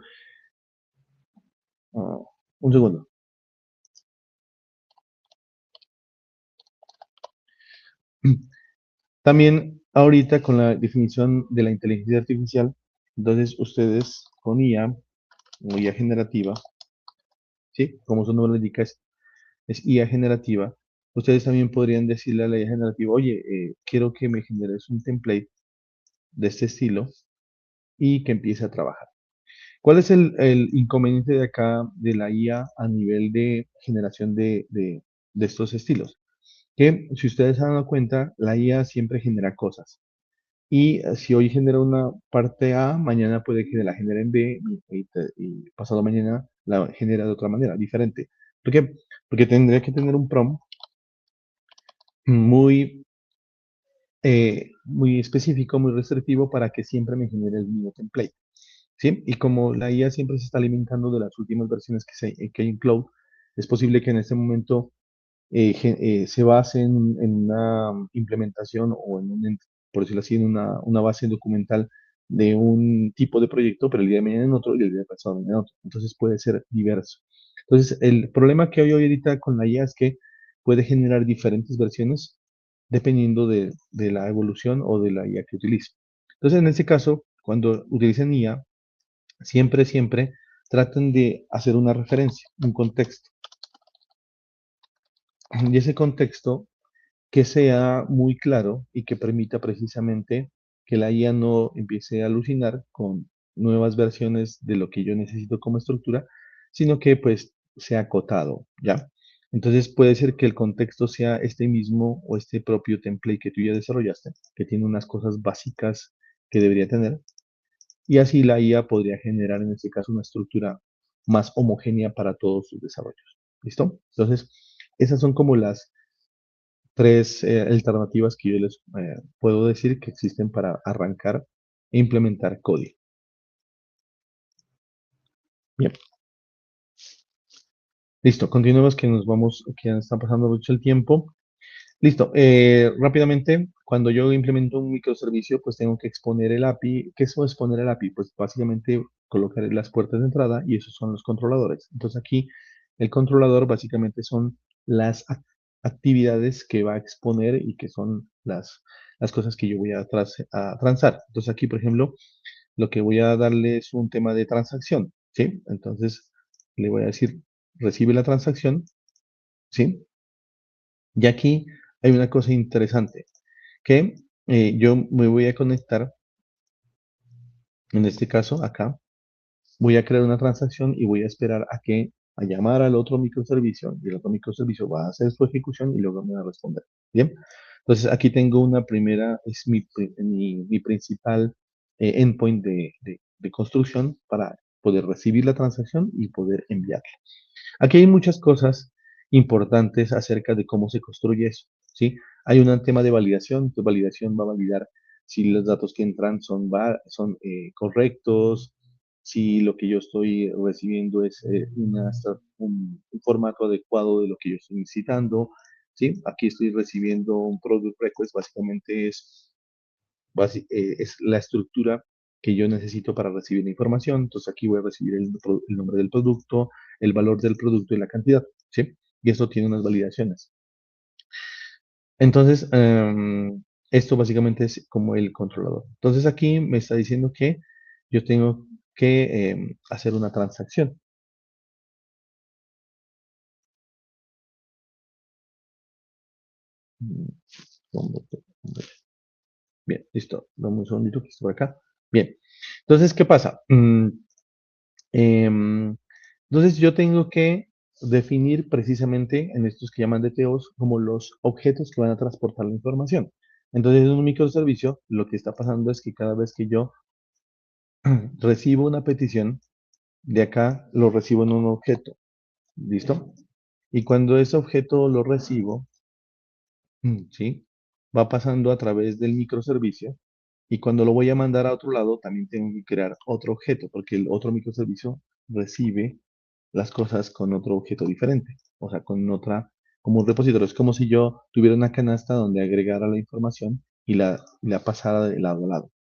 ah, un segundo. También ahorita con la definición de la inteligencia artificial, entonces ustedes con IA o IA generativa, ¿sí? Como su nombre lo indica, es IA generativa. Ustedes también podrían decirle a la IA generativa, oye, quiero que me generes un template de este estilo y que empiece a trabajar. ¿Cuál es el inconveniente de acá de la IA a nivel de generación de estos estilos? Que si ustedes se han dado cuenta, la IA siempre genera cosas. Y si hoy genera una parte A, mañana puede que la genere en B y pasado mañana la genera de otra manera, diferente. ¿Por qué? Porque tendría que tener un prompt muy, muy específico, muy restrictivo para que siempre me genere el mismo template. ¿Sí? Y como la IA siempre se está alimentando de las últimas versiones que hay en Cloud, es posible que en este momento se base en una implementación o por decirlo así, en una base documental de un tipo de proyecto, pero el día de mañana en otro y el día de pasado en otro. Entonces puede ser diverso. Entonces, el problema que hay hoy ahorita con la IA es que puede generar diferentes versiones dependiendo de la evolución o de la IA que utilice. Entonces, en este caso, cuando utilicen IA, siempre, siempre traten de hacer una referencia, un contexto. Y ese contexto que sea muy claro y que permita precisamente que la IA no empiece a alucinar con nuevas versiones de lo que yo necesito como estructura, sino que pues sea acotado, ¿ya? Entonces puede ser que el contexto sea este mismo o este propio template que tú ya desarrollaste, que tiene unas cosas básicas que debería tener, y así la IA podría generar en este caso una estructura más homogénea para todos sus desarrollos. ¿Listo? Entonces, esas son como las tres alternativas que yo les puedo decir que existen para arrancar e implementar código. Bien, listo. Continuemos que nos vamos, que ya está pasando mucho el tiempo. Listo. Rápidamente, cuando yo implemento un microservicio, pues tengo que exponer el API. ¿Qué es exponer el API? Pues básicamente colocar las puertas de entrada y esos son los controladores. Entonces aquí el controlador básicamente son las actividades que va a exponer y que son las cosas que yo voy a transar. Entonces aquí, por ejemplo, lo que voy a darle es un tema de transacción, ¿sí? Entonces le voy a decir, recibe la transacción, ¿sí? Y aquí hay una cosa interesante, que yo me voy a conectar, en este caso acá, voy a crear una transacción y voy a esperar a llamar al otro microservicio y el otro microservicio va a hacer su ejecución y luego me va a responder. Bien, entonces aquí tengo una primera, es mi principal endpoint de construcción para poder recibir la transacción y poder enviarla. Aquí hay muchas cosas importantes acerca de cómo se construye eso, ¿sí? Hay un tema de validación, tu validación va a validar si los datos que entran son correctos, si lo que yo estoy recibiendo es un formato adecuado de lo que yo estoy necesitando, ¿sí? Aquí estoy recibiendo un product request, básicamente es la estructura que yo necesito para recibir la información. Entonces aquí voy a recibir el nombre del producto, el valor del producto y la cantidad, ¿sí? Y esto tiene unas validaciones. Entonces, esto básicamente es como el controlador. Entonces aquí me está diciendo que yo tengo que hacer una transacción. Mm, ¿dónde Bien, listo. Dame un segundito que estoy por acá. Bien. Entonces, ¿qué pasa? Em, entonces yo tengo que definir precisamente en estos que llaman DTOs como los objetos que van a transportar la información. Entonces, en un microservicio, lo que está pasando es que cada vez que yo recibo una petición, de acá lo recibo en un objeto. ¿Listo? Y cuando ese objeto lo recibo, ¿sí? Va pasando a través del microservicio y cuando lo voy a mandar a otro lado, también tengo que crear otro objeto porque el otro microservicio recibe las cosas con otro objeto diferente, o sea, con otra, como un repositorio. Es como si yo tuviera una canasta donde agregara la información y la pasara de lado a lado.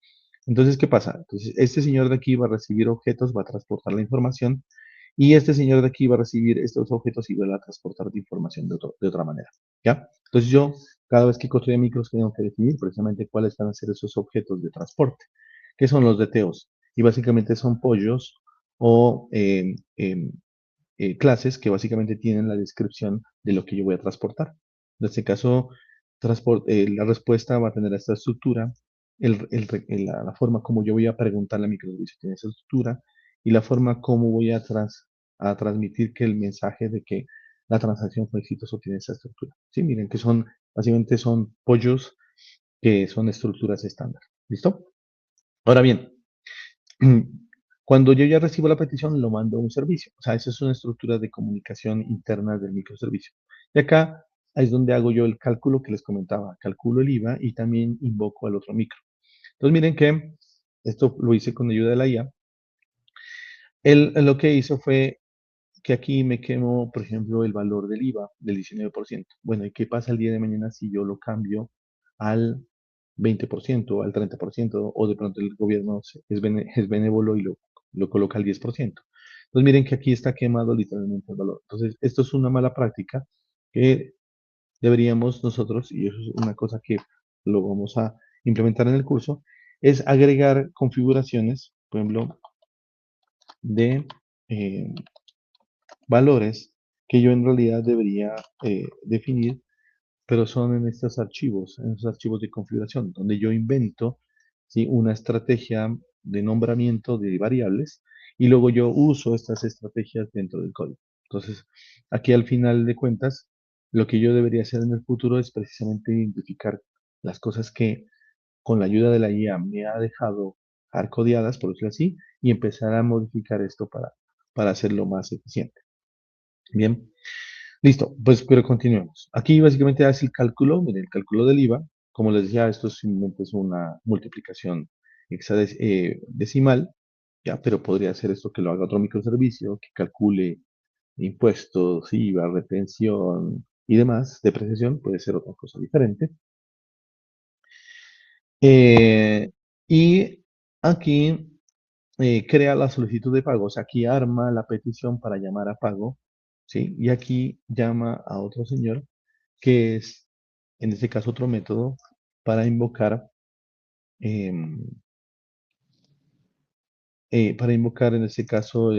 Entonces, ¿qué pasa? Entonces, este señor de aquí va a recibir objetos, va a transportar la información y este señor de aquí va a recibir estos objetos y va a transportar la información de otra manera. ¿Ya? Entonces yo, cada vez que construyo micros, tengo que definir precisamente cuáles van a ser esos objetos de transporte, que son los DTOs. Y básicamente son pollos o clases que básicamente tienen la descripción de lo que yo voy a transportar. En este caso, la respuesta va a tener esta estructura, la forma como yo voy a preguntar la microservicio tiene esa estructura y la forma como voy a transmitir que el mensaje de que la transacción fue exitosa tiene esa estructura. Sí, miren que básicamente son pollos que son estructuras estándar. ¿Listo? Ahora bien, cuando yo ya recibo la petición, lo mando a un servicio. O sea, esa es una estructura de comunicación interna del microservicio. Y acá es donde hago yo el cálculo que les comentaba. Calculo el IVA y también invoco al otro micro. Entonces, miren que esto lo hice con ayuda de la IA. Él lo que hizo fue que aquí me quemo, por ejemplo, el valor del IVA del 19%. Bueno, ¿y qué pasa el día de mañana si yo lo cambio al 20%, al 30%, o de pronto el gobierno es benévolo y lo coloca al 10%? Entonces miren que aquí está quemado literalmente el valor. Entonces, esto es una mala práctica que deberíamos nosotros, y eso es una cosa que lo vamos a implementar en el curso, es agregar configuraciones, por ejemplo, de eh, valores que yo en realidad debería definir, pero son en estos archivos de configuración, donde yo invento, ¿sí? Una estrategia de nombramiento de variables y luego yo uso estas estrategias dentro del código. Entonces, aquí al final de cuentas, lo que yo debería hacer en el futuro es precisamente identificar las cosas que con la ayuda de la IA me ha dejado arcodeadas, por decirlo así, y empezar a modificar esto para hacerlo más eficiente. Bien, listo, pues pero continuemos. Aquí básicamente hace el cálculo, mire, el cálculo del IVA. Como les decía, esto simplemente es una multiplicación decimal, ya, pero podría ser esto que lo haga otro microservicio, que calcule impuestos, IVA, retención y demás, depreciación, puede ser otra cosa diferente. Eh, y aquí crea la solicitud de pago, o sea, aquí arma la petición para llamar a pago, ¿sí? Y aquí llama a otro señor que es, en este caso, otro método em, para invocar en este caso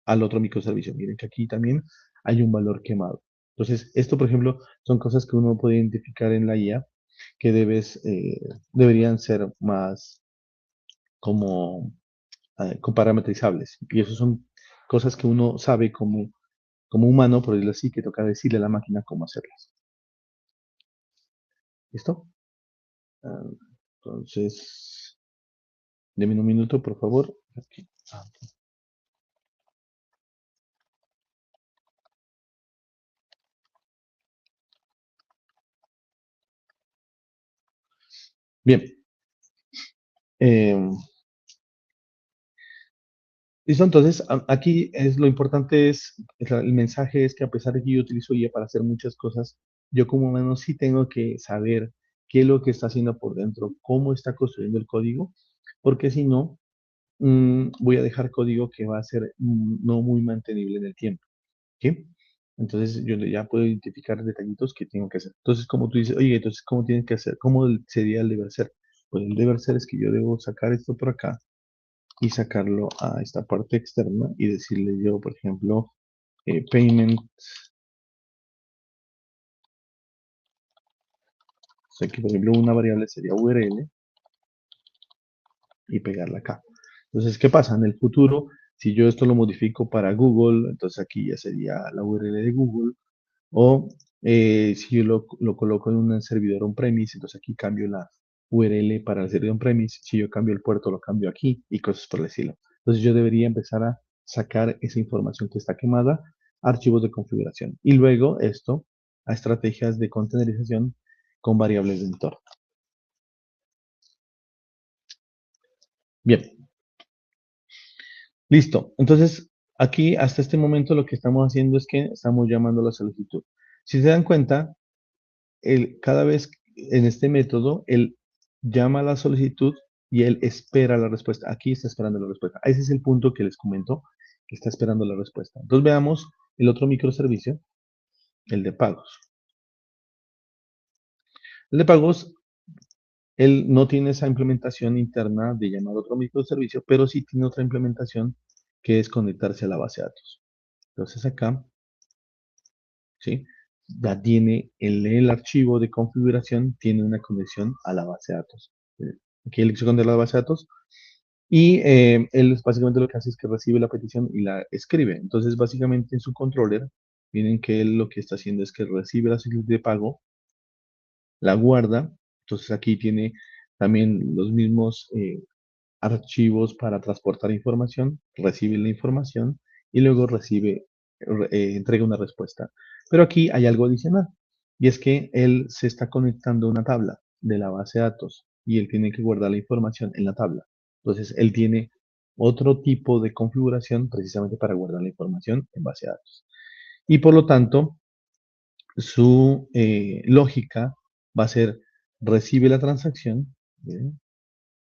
al otro microservicio. Miren que aquí también hay un valor quemado. Entonces, esto, por ejemplo, son cosas que uno puede identificar en la IA que deberían ser más como comparametrizables. Y eso son cosas que uno sabe como humano, por decirlo así, que toca decirle a la máquina cómo hacerlas. ¿Listo? Ah, entonces, deme un minuto, por favor. Aquí. Ah, bien. Listo, entonces aquí es lo importante el mensaje es que a pesar de que yo utilizo IA para hacer muchas cosas, yo como humano sí tengo que saber qué es lo que está haciendo por dentro, cómo está construyendo el código, porque si no, voy a dejar código que va a ser no muy mantenible en el tiempo. ¿Sí? Entonces yo ya puedo identificar detallitos que tengo que hacer. Entonces, como tú dices, oye, entonces, ¿cómo tienes que hacer? ¿Cómo sería el deber ser? Pues el deber ser es que yo debo sacar esto por acá y sacarlo a esta parte externa y decirle yo, por ejemplo, payment, o sea, que por ejemplo una variable sería URL y pegarla acá. Entonces, ¿qué pasa? En el futuro, si yo esto lo modifico para Google, entonces aquí ya sería la URL de Google. O si yo lo coloco en un servidor on-premise, entonces aquí cambio la URL para el servidor on-premise. Si yo cambio el puerto, lo cambio aquí y cosas por el estilo. Entonces yo debería empezar a sacar esa información que está quemada a archivos de configuración. Y luego esto a estrategias de containerización con variables de entorno. Bien, listo. Entonces aquí hasta este momento lo que estamos haciendo es que estamos llamando a la solicitud. Si se dan cuenta, cada vez en este método, él llama a la solicitud y él espera la respuesta. Aquí está esperando la respuesta. Ese es el punto que les comento, que está esperando la respuesta. Entonces veamos el otro microservicio, el de pagos. El de pagos, él no tiene esa implementación interna de llamar a otro microservicio, pero sí tiene otra implementación que es conectarse a la base de datos. Entonces acá, ¿sí? Ya tiene el archivo de configuración, tiene una conexión a la base de datos. Aquí el lexicon de la base de datos. Y él básicamente lo que hace es que recibe la petición y la escribe. Entonces, básicamente en su controller, miren que él lo que está haciendo es que recibe la solicitud de pago, la guarda. Entonces, aquí tiene también los mismos archivos para transportar información, recibe la información y luego entrega una respuesta. Pero aquí hay algo adicional y es que él se está conectando a una tabla de la base de datos y él tiene que guardar la información en la tabla. Entonces, él tiene otro tipo de configuración precisamente para guardar la información en base de datos. Y por lo tanto, su lógica va a ser, recibe la transacción, ¿bien?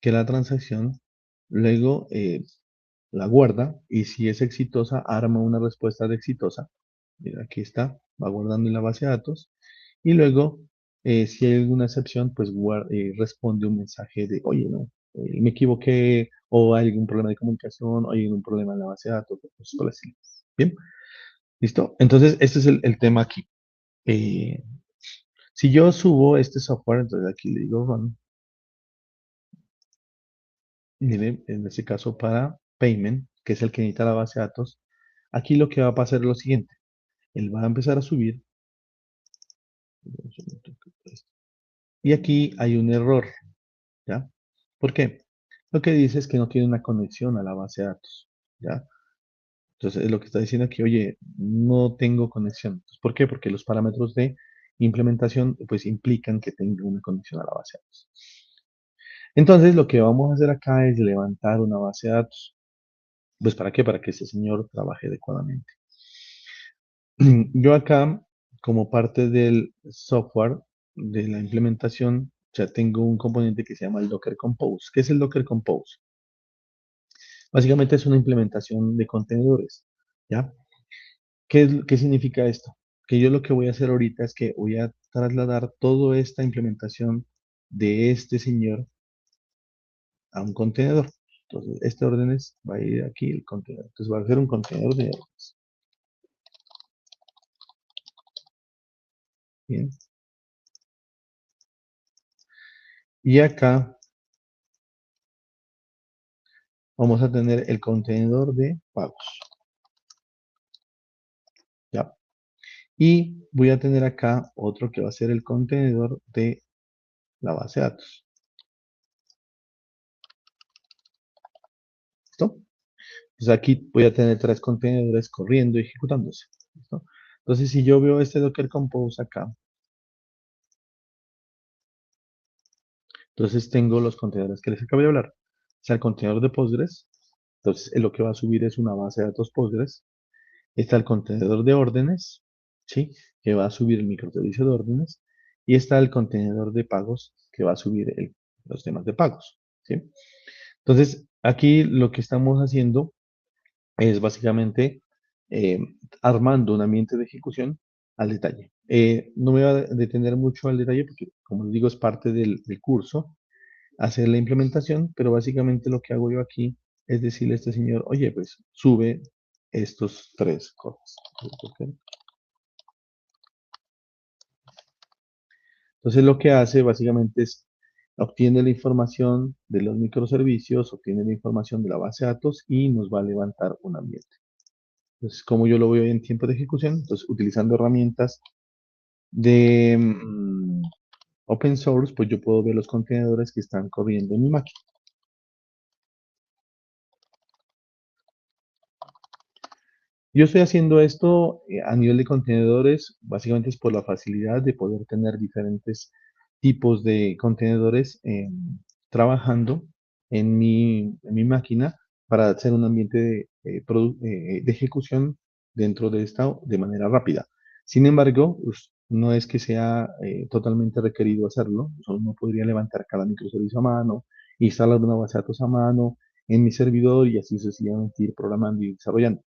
Que la transacción luego la guarda y si es exitosa, arma una respuesta de exitosa. Mira, aquí está, va guardando en la base de datos y luego, si hay alguna excepción, pues responde un mensaje de, oye, no, me equivoqué o hay algún problema de comunicación o hay algún problema en la base de datos, pues por así. Bien, ¿listo? Entonces, este es el tema aquí. Eh, si yo subo este software, entonces aquí le digo run, mire, en este caso para payment, que es el que necesita la base de datos, aquí lo que va a pasar es lo siguiente. Él va a empezar a subir. Y aquí hay un error, ¿ya? ¿Por qué? Lo que dice es que no tiene una conexión a la base de datos, ¿ya? Entonces, es lo que está diciendo aquí, oye, no tengo conexión. Entonces, ¿por qué? Porque los parámetros de implementación, pues, implican que tenga una conexión a la base de datos. Entonces, lo que vamos a hacer acá es levantar una base de datos. Pues, ¿para qué? Para que ese señor trabaje adecuadamente. Yo acá, como parte del software de la implementación, ya tengo un componente que se llama el Docker Compose. ¿Qué es el Docker Compose? Básicamente es una implementación de contenedores, ¿ya? ¿Qué significa esto? Que yo lo que voy a hacer ahorita es que voy a trasladar toda esta implementación de este señor a un contenedor. Entonces, este orden va a ir aquí el contenedor. Entonces, va a ser un contenedor de órdenes. Bien. Y acá vamos a tener el contenedor de pagos. ¿Ya? Y voy a tener acá otro que va a ser el contenedor de la base de datos. ¿Listo? Entonces aquí voy a tener tres contenedores corriendo y ejecutándose. ¿Listo? Entonces si yo veo este Docker Compose acá, entonces tengo los contenedores que les acabo de hablar. O sea, el contenedor de Postgres, Entonces, lo que va a subir es una base de datos Postgres. Está el contenedor de órdenes, ¿sí? Que va a subir el microservicio de órdenes. Y está el contenedor de pagos que va a subir los temas de pagos, ¿sí? Entonces, aquí lo que estamos haciendo es básicamente eh, armando un ambiente de ejecución al detalle. No me voy a detener mucho al detalle porque, como les digo, es parte del curso, hacer la implementación, pero básicamente lo que hago yo aquí es decirle a este señor, oye, pues sube estos tres cosas. Entonces lo que hace básicamente es obtiene la información de los microservicios, obtiene la información de la base de datos y nos va a levantar un ambiente. Entonces, como yo lo veo en tiempo de ejecución, entonces utilizando herramientas de open source, pues yo puedo ver los contenedores que están corriendo en mi máquina. Yo estoy haciendo esto a nivel de contenedores, básicamente es por la facilidad de poder tener diferentes tipos de contenedores trabajando en mi máquina para hacer un ambiente de ejecución dentro de esta de manera rápida. Sin embargo, pues, no es que sea totalmente requerido hacerlo. Uno podría levantar cada microservicio a mano, instalar una base de datos a mano en mi servidor y así sucesivamente ir programando y desarrollando.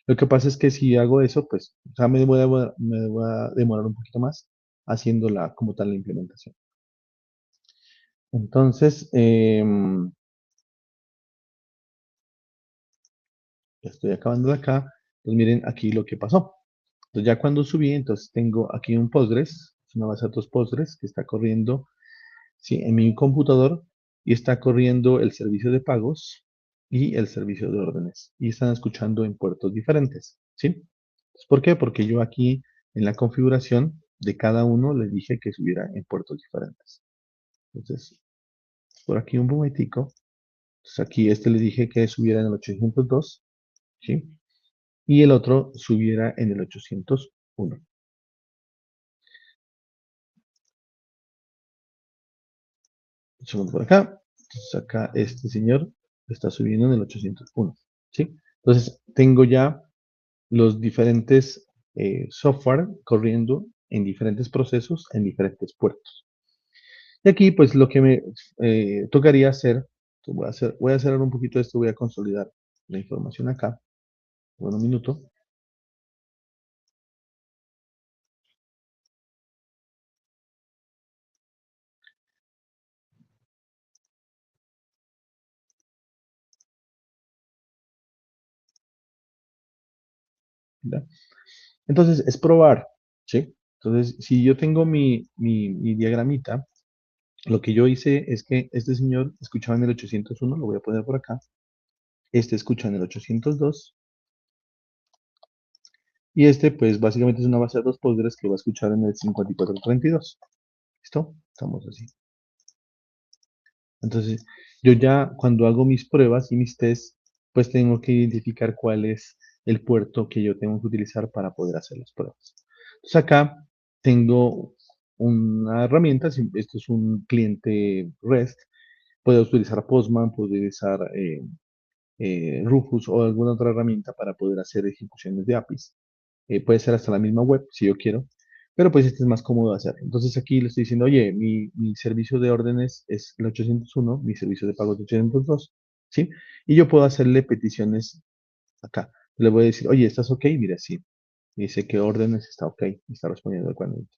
Lo que pasa es que si hago eso, pues, o sea, me voy a demorar un poquito más haciéndola como tal la implementación. Entonces, ya estoy acabando de acá. Pues miren aquí lo que pasó. Entonces ya cuando subí, entonces tengo aquí un Postgres, es una base de datos Postgres que está corriendo, ¿sí? En mi computador y está corriendo el servicio de pagos y el servicio de órdenes. Y están escuchando en puertos diferentes, ¿sí? ¿Por qué? Porque yo aquí en la configuración de cada uno les dije que subiera en puertos diferentes. Entonces, por aquí un momentico. Entonces aquí le dije que subiera en el 802, ¿sí? Y el otro subiera en el 801. Echamos por acá. Entonces acá este señor está subiendo en el 801, ¿sí? Entonces tengo ya los diferentes software corriendo en diferentes procesos, en diferentes puertos. Y aquí, pues, lo que me tocaría hacer, voy a cerrar un poquito esto, voy a consolidar la información acá. Bueno, un minuto. ¿Ya? Entonces, es probar, ¿sí? Entonces, si yo tengo mi diagramita, lo que yo hice es que este señor escuchaba en el 801, lo voy a poner por acá. Este escucha en el 802. Y este, pues, básicamente es una base de datos Postgres que va a escuchar en el 5432. ¿Listo? Estamos así. Entonces, yo ya cuando hago mis pruebas y mis tests, pues tengo que identificar cuál es el puerto que yo tengo que utilizar para poder hacer las pruebas. Entonces acá tengo una herramienta, esto es un cliente REST, puedo utilizar Postman, puedo utilizar Rufus o alguna otra herramienta para poder hacer ejecuciones de APIs. Puede ser hasta la misma web si yo quiero, pero pues este es más cómodo de hacer. Entonces aquí le estoy diciendo, oye, mi servicio de órdenes es el 801, mi servicio de pago es el 802, ¿sí? Y yo puedo hacerle peticiones acá. Le voy a decir, oye, ¿estás ok? Mira, sí. Dice que órdenes está ok, me está respondiendo adecuadamente.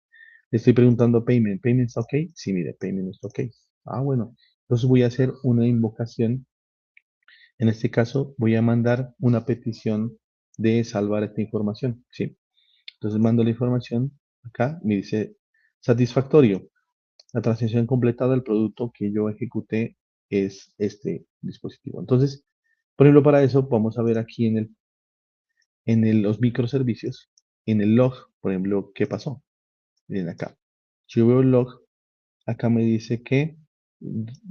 Le estoy preguntando payment, ¿payment está ok? Sí, mire, payment está ok. Ah, bueno. Entonces voy a hacer una invocación. En este caso, voy a mandar una petición de salvar esta información, ¿sí? Entonces mando la información acá, me dice satisfactorio. La transacción completada del producto que yo ejecuté es este dispositivo. Entonces, por ejemplo, para eso vamos a ver aquí los microservicios, en el log, por ejemplo, qué pasó. Miren acá. Si yo veo el log, acá me dice que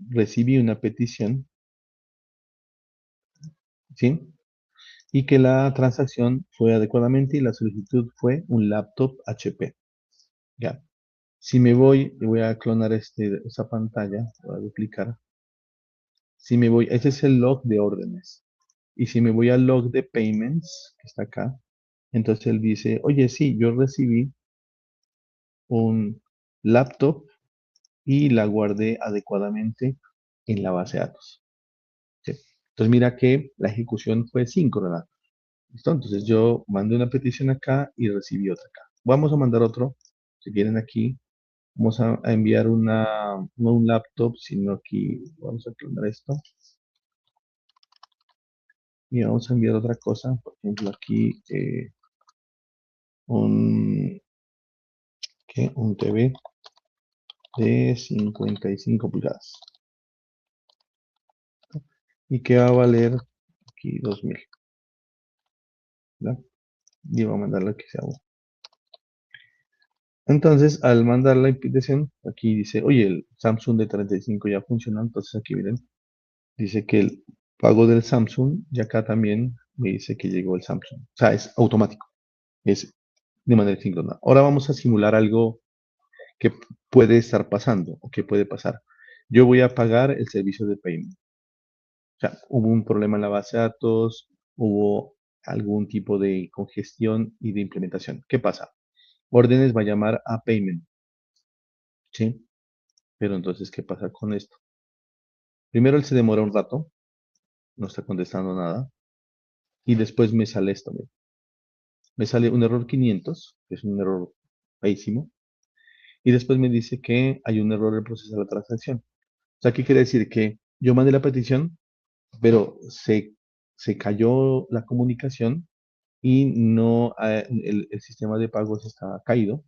recibí una petición, ¿sí? Y que la transacción fue adecuadamente y la solicitud fue un laptop HP. ¿Ya? Si me voy, y voy a clonar esa pantalla, voy a duplicar. Si me voy, ese es el log de órdenes. Y si me voy al log de payments, que está acá, entonces él dice, oye, sí, yo recibí un laptop y la guardé adecuadamente en la base de datos. ¿Sí? Entonces mira que la ejecución fue síncrona. ¿Listo? Entonces yo mandé una petición acá y recibí otra acá. Vamos a mandar otro, si quieren aquí, vamos a enviar no un laptop, sino aquí, vamos a clonar esto y vamos a enviar otra cosa, por ejemplo aquí un, un TV de 55 pulgadas y que va a valer aquí 2000, ¿verdad? Y voy a mandarlo que sea uno. Entonces, al mandar la invitación, aquí dice, oye, el Samsung de 35 ya funciona, entonces aquí miren, dice que el pago del Samsung y acá también me dice que llegó el Samsung. O sea, es automático, es de manera síncrona. Ahora vamos a simular algo que puede estar pasando o que puede pasar. Yo voy a pagar el servicio de payment. O sea, hubo un problema en la base de datos, hubo algún tipo de congestión y de implementación. ¿Qué pasa? Órdenes va a llamar a payment, ¿sí? Pero entonces, ¿qué pasa con esto? Primero él se demora un rato, no está contestando nada, y después me sale esto, mira. Me sale un error 500, que es un error feísimo, y después me dice que hay un error en procesar la transacción. O sea, ¿qué quiere decir? Que yo mandé la petición, pero se cayó la comunicación y no, el sistema de pagos está caído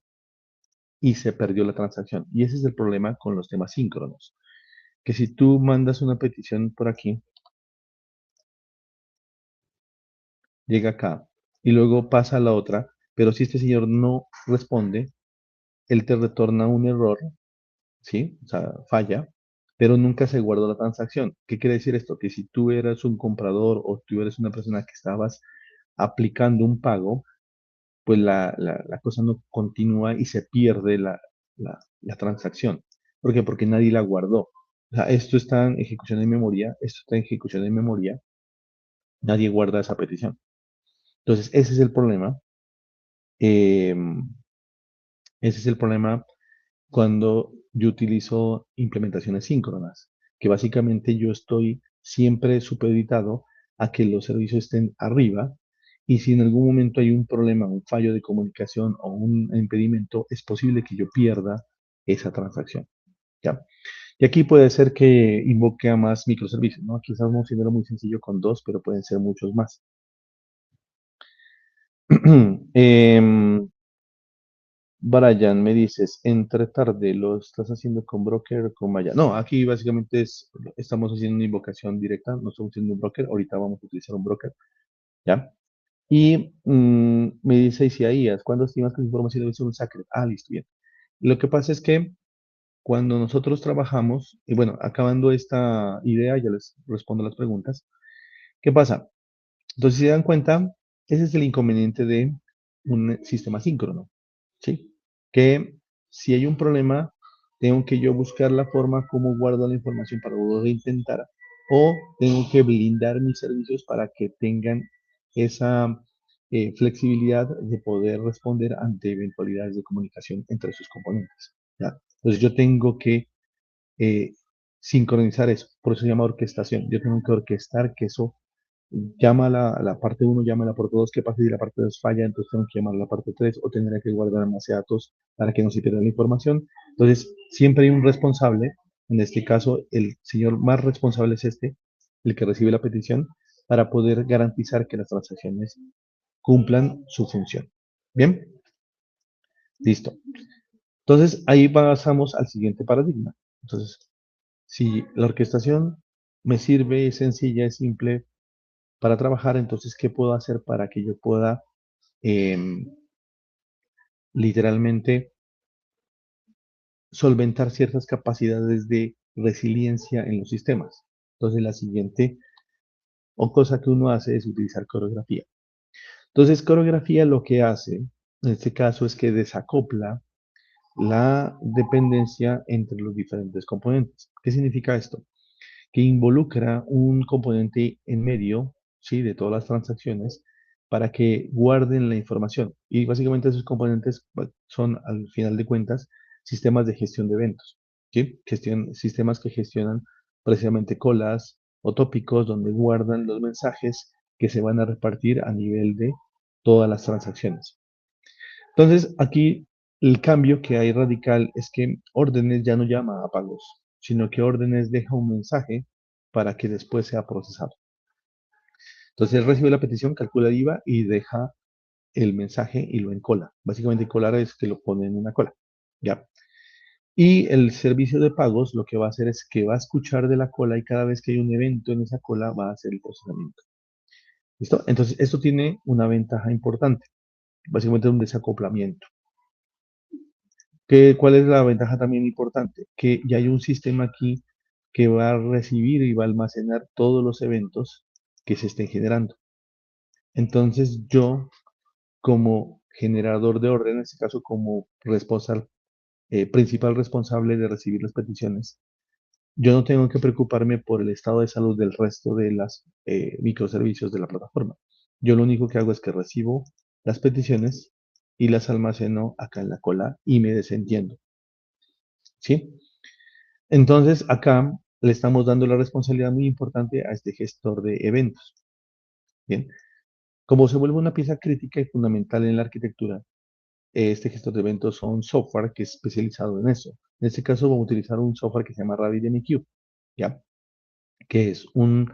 y se perdió la transacción. Y ese es el problema con los temas síncronos, que si tú mandas una petición por aquí, llega acá y luego pasa a la otra, pero si este señor no responde, él te retorna un error, ¿sí? O sea, falla, pero nunca se guardó la transacción. ¿Qué quiere decir esto? Que si tú eras un comprador o tú eres una persona que estabas aplicando un pago, pues la cosa no continúa y se pierde la transacción. ¿Por qué? Porque nadie la guardó. O sea, esto está en ejecución de memoria, esto está en ejecución de memoria, nadie guarda esa petición. Entonces, ese es el problema. eh, Ese es el problema cuando yo utilizo implementaciones síncronas, que básicamente yo estoy siempre supeditado a que los servicios estén arriba y si en algún momento hay un problema, un fallo de comunicación o un impedimento, es posible que yo pierda esa transacción. ¿Ya? Y aquí puede ser que invoque a más microservicios, ¿no? Aquí estamos haciéndolo muy sencillo con dos, pero pueden ser muchos más. Em, Brian, me dices, entre tarde, ¿lo estás haciendo con broker o con Maya? No, aquí básicamente estamos haciendo una invocación directa, no estamos haciendo un broker, ahorita vamos a utilizar un broker, ¿ya? Y me dice Isaías, ¿cuándo estimas que la información debe ser un secret? Ah, listo, bien. Lo que pasa es que cuando nosotros trabajamos, y bueno, acabando esta idea, ya les respondo las preguntas, ¿qué pasa? Entonces, si se dan cuenta, ese es el inconveniente de un sistema síncrono, ¿sí? Que si hay un problema, tengo que yo buscar la forma como guardo la información para volver a intentar, o tengo que blindar mis servicios para que tengan esa flexibilidad de poder responder ante eventualidades de comunicación entre sus componentes, ¿ya? Entonces, yo tengo que eh, sincronizar eso, por eso se llama orquestación. Yo tengo que orquestar que eso llama la parte uno llama a la parte 2, ¿qué pasa si la parte 2 falla? Entonces tengo que llamar a la parte 3 o tendré que guardar más datos para que no se pierda la información. Entonces, siempre hay un responsable, en este caso, el señor más responsable es este, el que recibe la petición, para poder garantizar que las transacciones cumplan su función. ¿Bien? Listo. Entonces, ahí pasamos al siguiente paradigma. Entonces, si la orquestación me sirve, es sencilla, es simple, para trabajar, entonces, ¿qué puedo hacer para que yo pueda literalmente solventar ciertas capacidades de resiliencia en los sistemas? Entonces, la siguiente o cosa que uno hace es utilizar coreografía. Entonces, coreografía lo que hace, en este caso, es que desacopla la dependencia entre los diferentes componentes. ¿Qué significa esto? Que involucra un componente en medio, ¿sí? De todas las transacciones para que guarden la información. Y básicamente esos componentes son, al final de cuentas, sistemas de gestión de eventos, ¿sí? Sistemas que gestionan precisamente colas o tópicos donde guardan los mensajes que se van a repartir a nivel de todas las transacciones. Entonces, aquí el cambio que hay radical es que órdenes ya no llama a pagos, sino que órdenes deja un mensaje para que después sea procesado. Entonces, él recibe la petición, calcula el IVA y deja el mensaje y lo encola. Básicamente, colar es que lo pone en una cola. ¿Ya? Y el servicio de pagos lo que va a hacer es que va a escuchar de la cola y cada vez que hay un evento en esa cola va a hacer el procesamiento. ¿Listo? Entonces, esto tiene una ventaja importante. Básicamente, un desacoplamiento. ¿Cuál es la ventaja también importante? Que ya hay un sistema aquí que va a recibir y va a almacenar todos los eventos que se estén generando. Entonces yo, como generador de orden, en este caso como principal responsable de recibir las peticiones, yo no tengo que preocuparme por el estado de salud del resto de las microservicios de la plataforma. Yo lo único que hago es que recibo las peticiones y las almaceno acá en la cola y me desentiendo. ¿Sí? Entonces, acá le estamos dando la responsabilidad muy importante a este gestor de eventos. Bien, como se vuelve una pieza crítica y fundamental en la arquitectura, este gestor de eventos son un software que es especializado en eso. En este caso, vamos a utilizar un software que se llama RabbitMQ, ¿ya? Que es un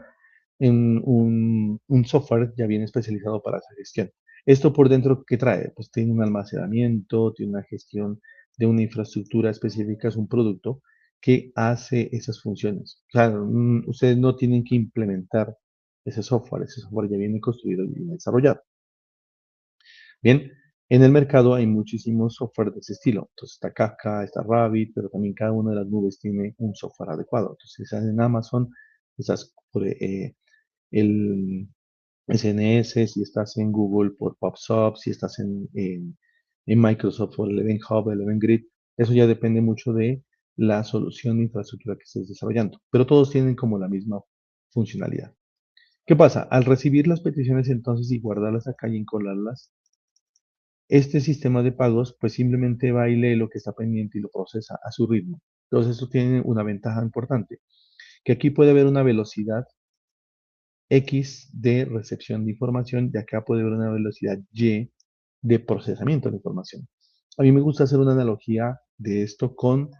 software ya bien especializado para esa gestión. Esto por dentro, ¿qué trae? Pues tiene un almacenamiento, tiene una gestión de una infraestructura específica, es un producto que hace esas funciones. O sea, ustedes no tienen que implementar ese software ya viene construido y viene desarrollado. Bien, en el mercado hay muchísimos software de ese estilo. Entonces está Kafka, está Rabbit, pero también cada una de las nubes tiene un software adecuado. Entonces, si estás en Amazon, estás por el SNS, si estás en Google por PubSub, si estás en Microsoft por el Event Hub, el Event Grid, eso ya depende mucho de la solución de infraestructura que estés desarrollando, pero todos tienen como la misma funcionalidad. ¿Qué pasa? Al recibir las peticiones entonces y guardarlas acá y encolarlas, este sistema de pagos pues simplemente va y lee lo que está pendiente y lo procesa a su ritmo. Entonces eso tiene una ventaja importante, que aquí puede haber una velocidad X de recepción de información, de acá puede haber una velocidad Y de procesamiento de información. A mí me gusta hacer una analogía de esto con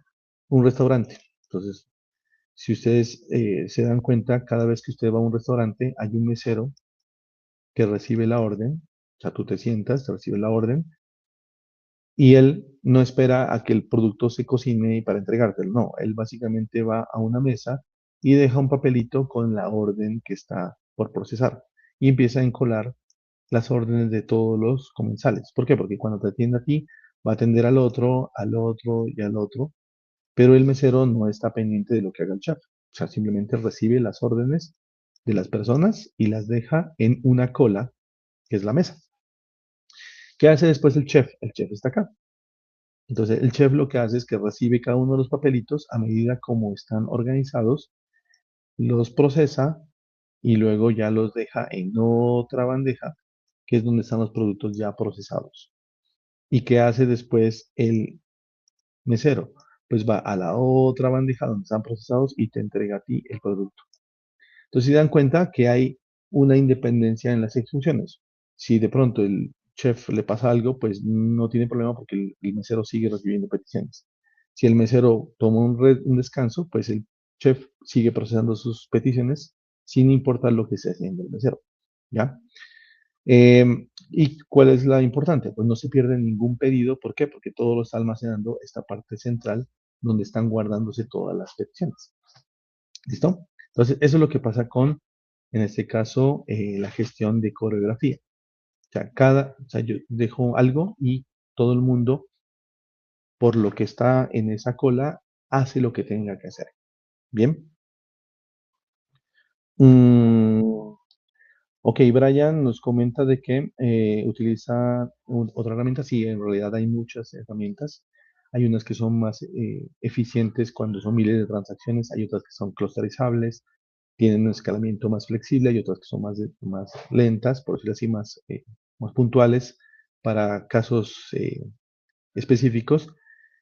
un restaurante. Entonces, si ustedes se dan cuenta, cada vez que usted va a un restaurante, hay un mesero que recibe la orden. O sea, tú te sientas, te recibe la orden, y él no espera a que el producto se cocine para entregártelo. No, él básicamente va a una mesa y deja un papelito con la orden que está por procesar y empieza a encolar las órdenes de todos los comensales. ¿Por qué? Porque cuando te atiende a ti, va a atender al otro y al otro, pero el mesero no está pendiente de lo que haga el chef. O sea, simplemente recibe las órdenes de las personas y las deja en una cola, que es la mesa. ¿Qué hace después el chef? El chef está acá. Entonces, el chef lo que hace es que recibe cada uno de los papelitos a medida como están organizados, los procesa y luego ya los deja en otra bandeja, que es donde están los productos ya procesados. ¿Y qué hace después el mesero? Pues va a la otra bandeja donde están procesados y te entrega a ti el producto. Entonces, si dan cuenta que hay una independencia en las instrucciones. Si de pronto el chef le pasa algo, pues no tiene problema porque el mesero sigue recibiendo peticiones. Si el mesero toma un descanso, pues el chef sigue procesando sus peticiones sin importar lo que esté haciendo el mesero. ¿Ya? ¿Y cuál es la importante? Pues no se pierde ningún pedido. ¿Por qué? Porque todo lo está almacenando esta parte central donde están guardándose todas las peticiones. ¿Listo? Entonces, eso es lo que pasa con, en este caso, la gestión de coreografía. O sea, yo dejo algo y todo el mundo, por lo que está en esa cola, hace lo que tenga que hacer. Bien. Mm, ok, Brian nos comenta de que utiliza otra herramienta. Sí, en realidad hay muchas herramientas. Hay unas que son más eficientes cuando son miles de transacciones, hay otras que son clusterizables. tienen un escalamiento más flexible, y otras que son más lentas, por decirlo así, más puntuales para casos específicos.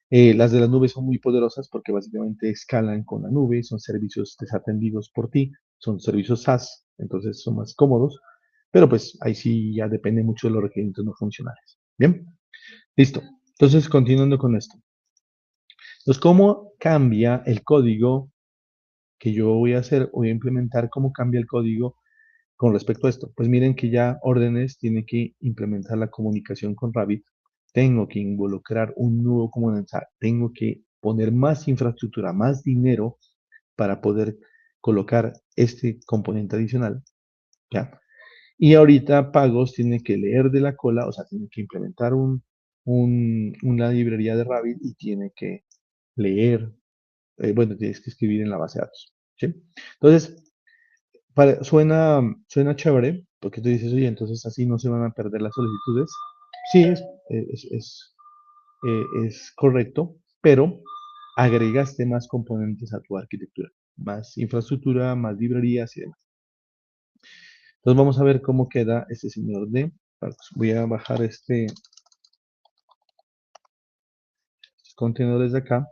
Las de las nubes son muy poderosas porque básicamente escalan con la nube, son servicios desatendidos por ti, son servicios SaaS, entonces son más cómodos, pero pues ahí sí ya depende mucho de los requerimientos no funcionales. Bien, listo. Entonces, continuando con esto. Entonces, ¿cómo cambia el código que yo voy a hacer? Voy a implementar cómo cambia el código con respecto a esto. Pues miren que ya órdenes tiene que implementar la comunicación con Rabbit. Tengo que involucrar un nuevo comunidad. Tengo que poner más infraestructura, más dinero para poder colocar este componente adicional. ¿Ya? Y ahorita Pagos tiene que leer de la cola, o sea, tiene que implementar una librería de Rabbit y tiene que leer, bueno, tienes que escribir en la base de datos. ¿Sí? Entonces, suena chévere, porque tú dices, oye, entonces así no se van a perder las solicitudes. Sí, es, es, es correcto, pero agregaste más componentes a tu arquitectura, más infraestructura, más librerías y demás. Entonces vamos a ver cómo queda este señor de Pagos. Voy a bajar estos contenedores de acá.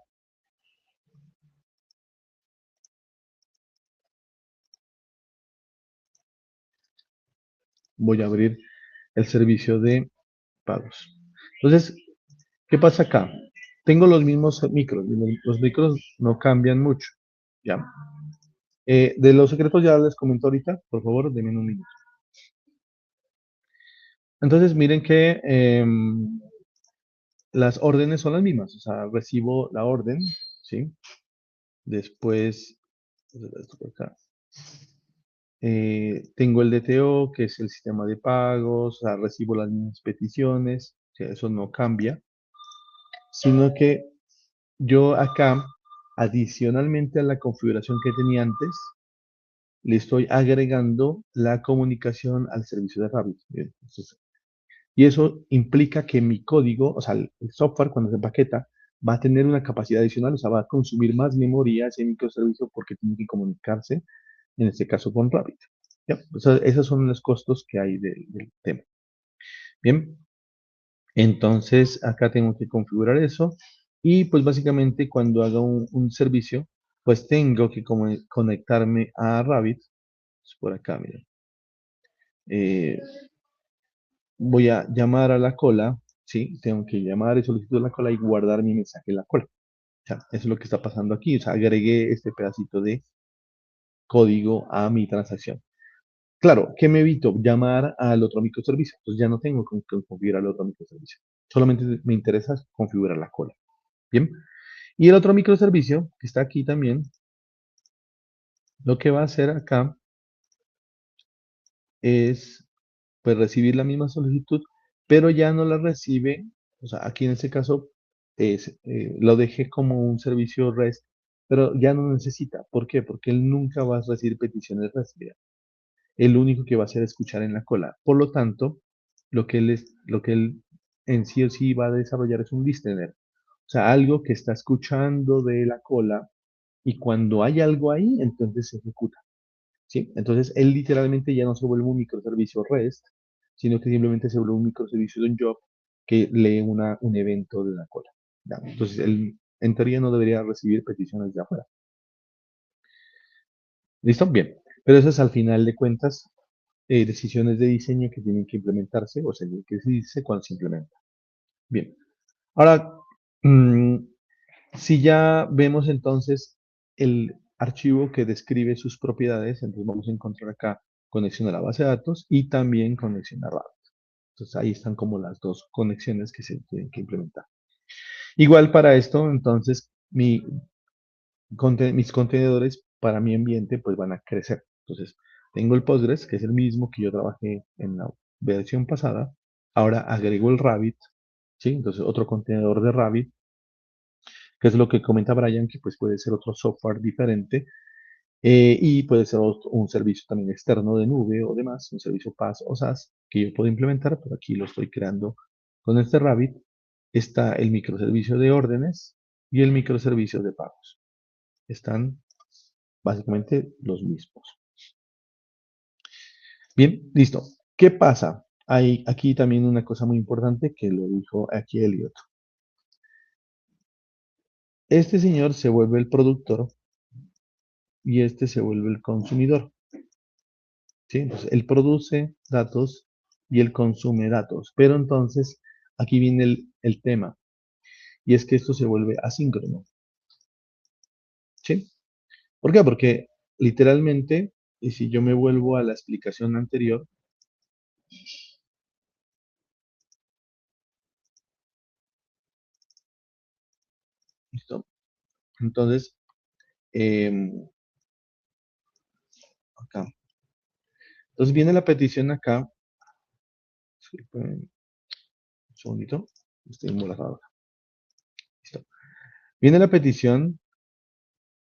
Voy a abrir el servicio de pagos. Entonces, ¿qué pasa acá? Tengo los mismos micros. Los micros no cambian mucho. ¿Ya? De los secretos ya les comento ahorita. Por favor, denme un minuto. Entonces, miren que las órdenes son las mismas. O sea, recibo la orden, ¿sí? Después, esto por acá. Tengo el DTO, que es el sistema de pagos. O sea, recibo las mismas peticiones. O sea, eso no cambia. Sino que yo acá, adicionalmente a la configuración que tenía antes, le estoy agregando la comunicación al servicio de Rabbit. Bien, y eso implica que mi código, o sea, el software cuando se empaqueta, va a tener una capacidad adicional, o sea, va a consumir más memoria ese microservicio porque tiene que comunicarse, en este caso, con Rabbit. ¿Ya? O sea, esos son los costos que hay del tema. Bien, entonces acá tengo que configurar eso y pues básicamente cuando haga un servicio, pues tengo que conectarme a Rabbit. Por acá, miren. Eh, Voy a llamar a la cola, ¿sí? Tengo que llamar y solicitar la cola y guardar mi mensaje en la cola. O sea, eso es lo que está pasando aquí. O sea, agregué este pedacito de código a mi transacción. Claro, ¿qué me evito? Llamar al otro microservicio. Entonces ya no tengo que configurar el otro microservicio. Solamente me interesa configurar la cola. Bien. Y el otro microservicio que está aquí también, lo que va a hacer acá es pues recibir la misma solicitud, pero ya no la recibe, o sea, aquí en este caso lo dejé como un servicio REST, pero ya no necesita. ¿Por qué? Porque él nunca va a recibir peticiones recibidas. El único que va a hacer es escuchar en la cola. Por lo tanto, lo que él en sí o sí va a desarrollar es un listener. O sea, algo que está escuchando de la cola y cuando hay algo ahí, entonces se ejecuta. ¿Sí? Entonces, él literalmente ya no se vuelve un microservicio REST, sino que simplemente se vuelve un microservicio de un job que lee un evento de una cola. ¿Ya? Entonces, él en teoría no debería recibir peticiones de afuera. ¿Listo? Bien. Pero eso es al final de cuentas decisiones de diseño que tienen que implementarse o sea, que se dice cuando se implementa. Bien. Ahora, mm, si ya vemos entonces el archivo que describe sus propiedades, entonces vamos a encontrar acá conexión a la base de datos y también conexión a Rabbit. Entonces ahí están como las dos conexiones que se tienen que implementar. Igual para esto, entonces mis contenedores para mi ambiente pues van a crecer. Entonces tengo el Postgres, que es el mismo que yo trabajé en la versión pasada. Ahora agrego el Rabbit, ¿sí? Entonces otro contenedor de Rabbit que es lo que comenta Brian, que pues puede ser otro software diferente y puede ser un servicio también externo de nube o demás, un servicio PaaS o SaaS que yo puedo implementar, pero aquí lo estoy creando con este Rabbit. Está el microservicio de órdenes y el microservicio de pagos. Están básicamente los mismos. Bien, listo. ¿Qué pasa? Hay aquí también una cosa muy importante que lo dijo aquí Elliot. Este señor se vuelve el productor y este se vuelve el consumidor. ¿Sí? Entonces, él produce datos y él consume datos. Pero entonces, aquí viene el tema, y es que esto se vuelve asíncrono. ¿Sí? ¿Por qué? Porque literalmente, y si yo me vuelvo a la explicación anterior, ¿listo? Entonces, acá. Entonces viene la petición acá. Disculpen, un segundito. Estoy embarazado acá. Listo. Viene la petición,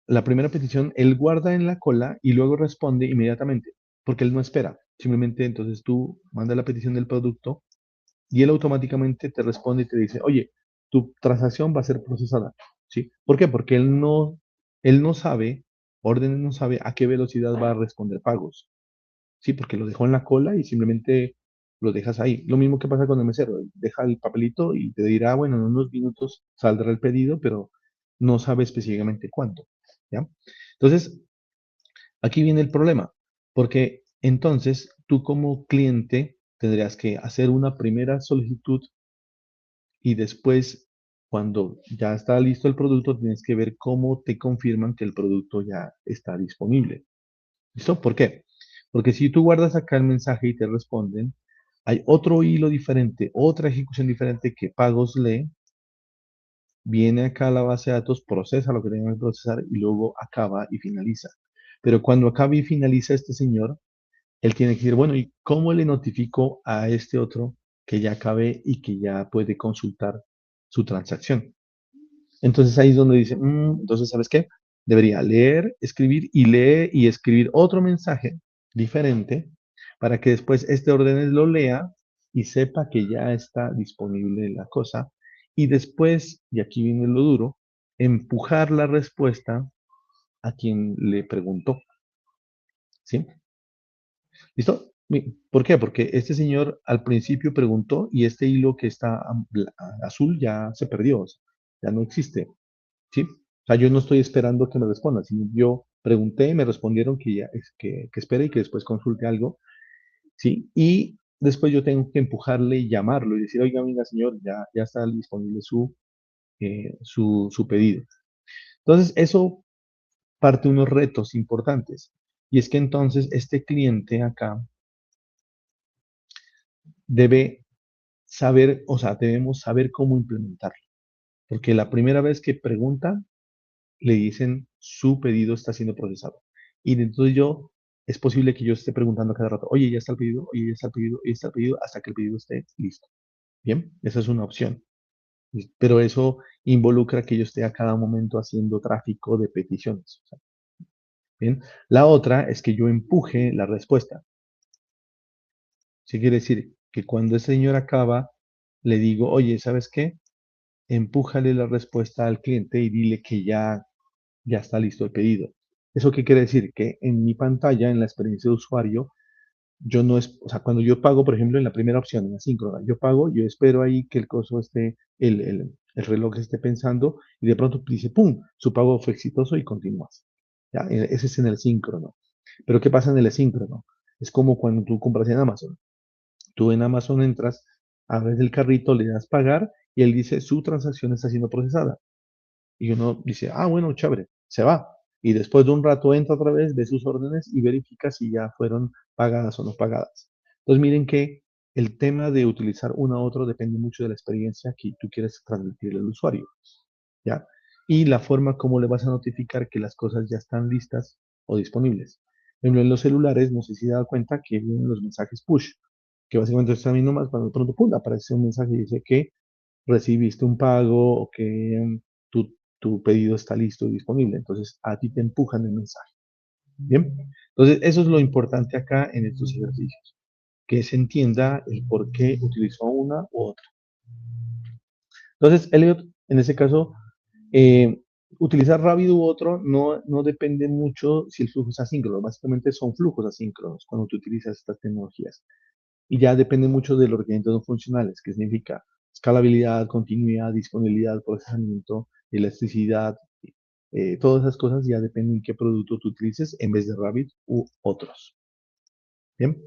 la primera petición, él guarda en la cola y luego responde inmediatamente, porque él no espera. Simplemente entonces tú mandas la petición del producto y él automáticamente te responde y te dice, oye, tu transacción va a ser procesada. ¿Sí? ¿Por qué? Porque él no sabe, orden no sabe a qué velocidad va a responder pagos. Sí, porque lo dejó en la cola y simplemente lo dejas ahí. Lo mismo que pasa con el mesero, deja el papelito y te dirá, bueno, en unos minutos saldrá el pedido, pero no sabe específicamente cuánto. ¿Ya? Entonces, aquí viene el problema, porque entonces tú como cliente tendrías que hacer una primera solicitud y después, cuando ya está listo el producto, tienes que ver cómo te confirman que el producto ya está disponible. ¿Listo? ¿Por qué? Porque si tú guardas acá el mensaje y te responden, hay otro hilo diferente, otra ejecución diferente que pagos lee, viene acá a la base de datos, procesa lo que tenga que procesar y luego acaba y finaliza. Pero cuando acaba y finaliza este señor, él tiene que decir, bueno, ¿y cómo le notifico a este otro que ya acabé y que ya puede consultar su transacción? Entonces ahí es donde dice, entonces, ¿sabes qué? Debería leer, escribir y leer y escribir otro mensaje diferente para que después este orden lo lea y sepa que ya está disponible la cosa. Y después, y aquí viene lo duro, empujar la respuesta a quien le preguntó. ¿Sí? ¿Listo? ¿Por qué? Porque este señor al principio preguntó y este hilo que está azul ya se perdió, o sea, ya no existe. ¿Sí? O sea, yo no estoy esperando que me respondan, sino yo pregunté, me respondieron que ya que espere y que después consulte algo, ¿sí? Y después yo tengo que empujarle y llamarlo y decir, oiga, venga, señor, ya está disponible su pedido. Entonces, eso parte de unos retos importantes. Y es que entonces este cliente acá debe saber, o sea, debemos saber cómo implementarlo. Porque la primera vez que pregunta, le dicen su pedido está siendo procesado. Y entonces es posible que yo esté preguntando cada rato, oye, ya está el pedido, oye, ya está el pedido, ya está el pedido, hasta que el pedido esté listo. Bien, esa es una opción. Pero eso involucra que yo esté a cada momento haciendo tráfico de peticiones. O sea, bien, la otra es que yo empuje la respuesta. ¿Sí quiere decir que cuando ese señor acaba, le digo, oye, ¿sabes qué? Empújale la respuesta al cliente y dile que ya está listo el pedido. ¿Eso qué quiere decir? Que en mi pantalla, en la experiencia de usuario, yo no es, o sea, cuando yo pago, por ejemplo, en la primera opción, en la síncrona, yo pago, yo espero ahí que el coso esté, el reloj esté pensando y de pronto dice, ¡pum! Su pago fue exitoso y continúas. ¿Ya? Ese es en el síncrono. Pero ¿qué pasa en el asíncrono? Es como cuando tú compras en Amazon. Tú en Amazon entras, abres el carrito, le das pagar y él dice, su transacción está siendo procesada. Y uno dice, ah, bueno, chévere, se va. Y después de un rato entra otra vez, ve sus órdenes y verifica si ya fueron pagadas o no pagadas. Entonces miren que el tema de utilizar uno a otro depende mucho de la experiencia que tú quieres transmitirle al usuario, ¿ya? Y la forma como le vas a notificar que las cosas ya están listas o disponibles. Por ejemplo, en los celulares, no sé si se da cuenta que vienen los mensajes push, que básicamente están viendo más cuando de pronto ¡pum! Aparece un mensaje y dice que recibiste un pago o que tu pedido está listo y disponible. Entonces, a ti te empujan el mensaje. Bien. Entonces, eso es lo importante acá en estos ejercicios, que se entienda el por qué utilizó una u otra. Entonces, Elliot, en ese caso, eh, utilizar Rabbit u otro no depende mucho si el flujo es asíncrono. Básicamente son flujos asíncronos cuando tú utilizas estas tecnologías. Y ya depende mucho de los requerimientos no funcionales, que significa escalabilidad, continuidad, disponibilidad, procesamiento, elasticidad. Todas esas cosas ya dependen de qué producto tú utilices en vez de Rabbit u otros. Bien,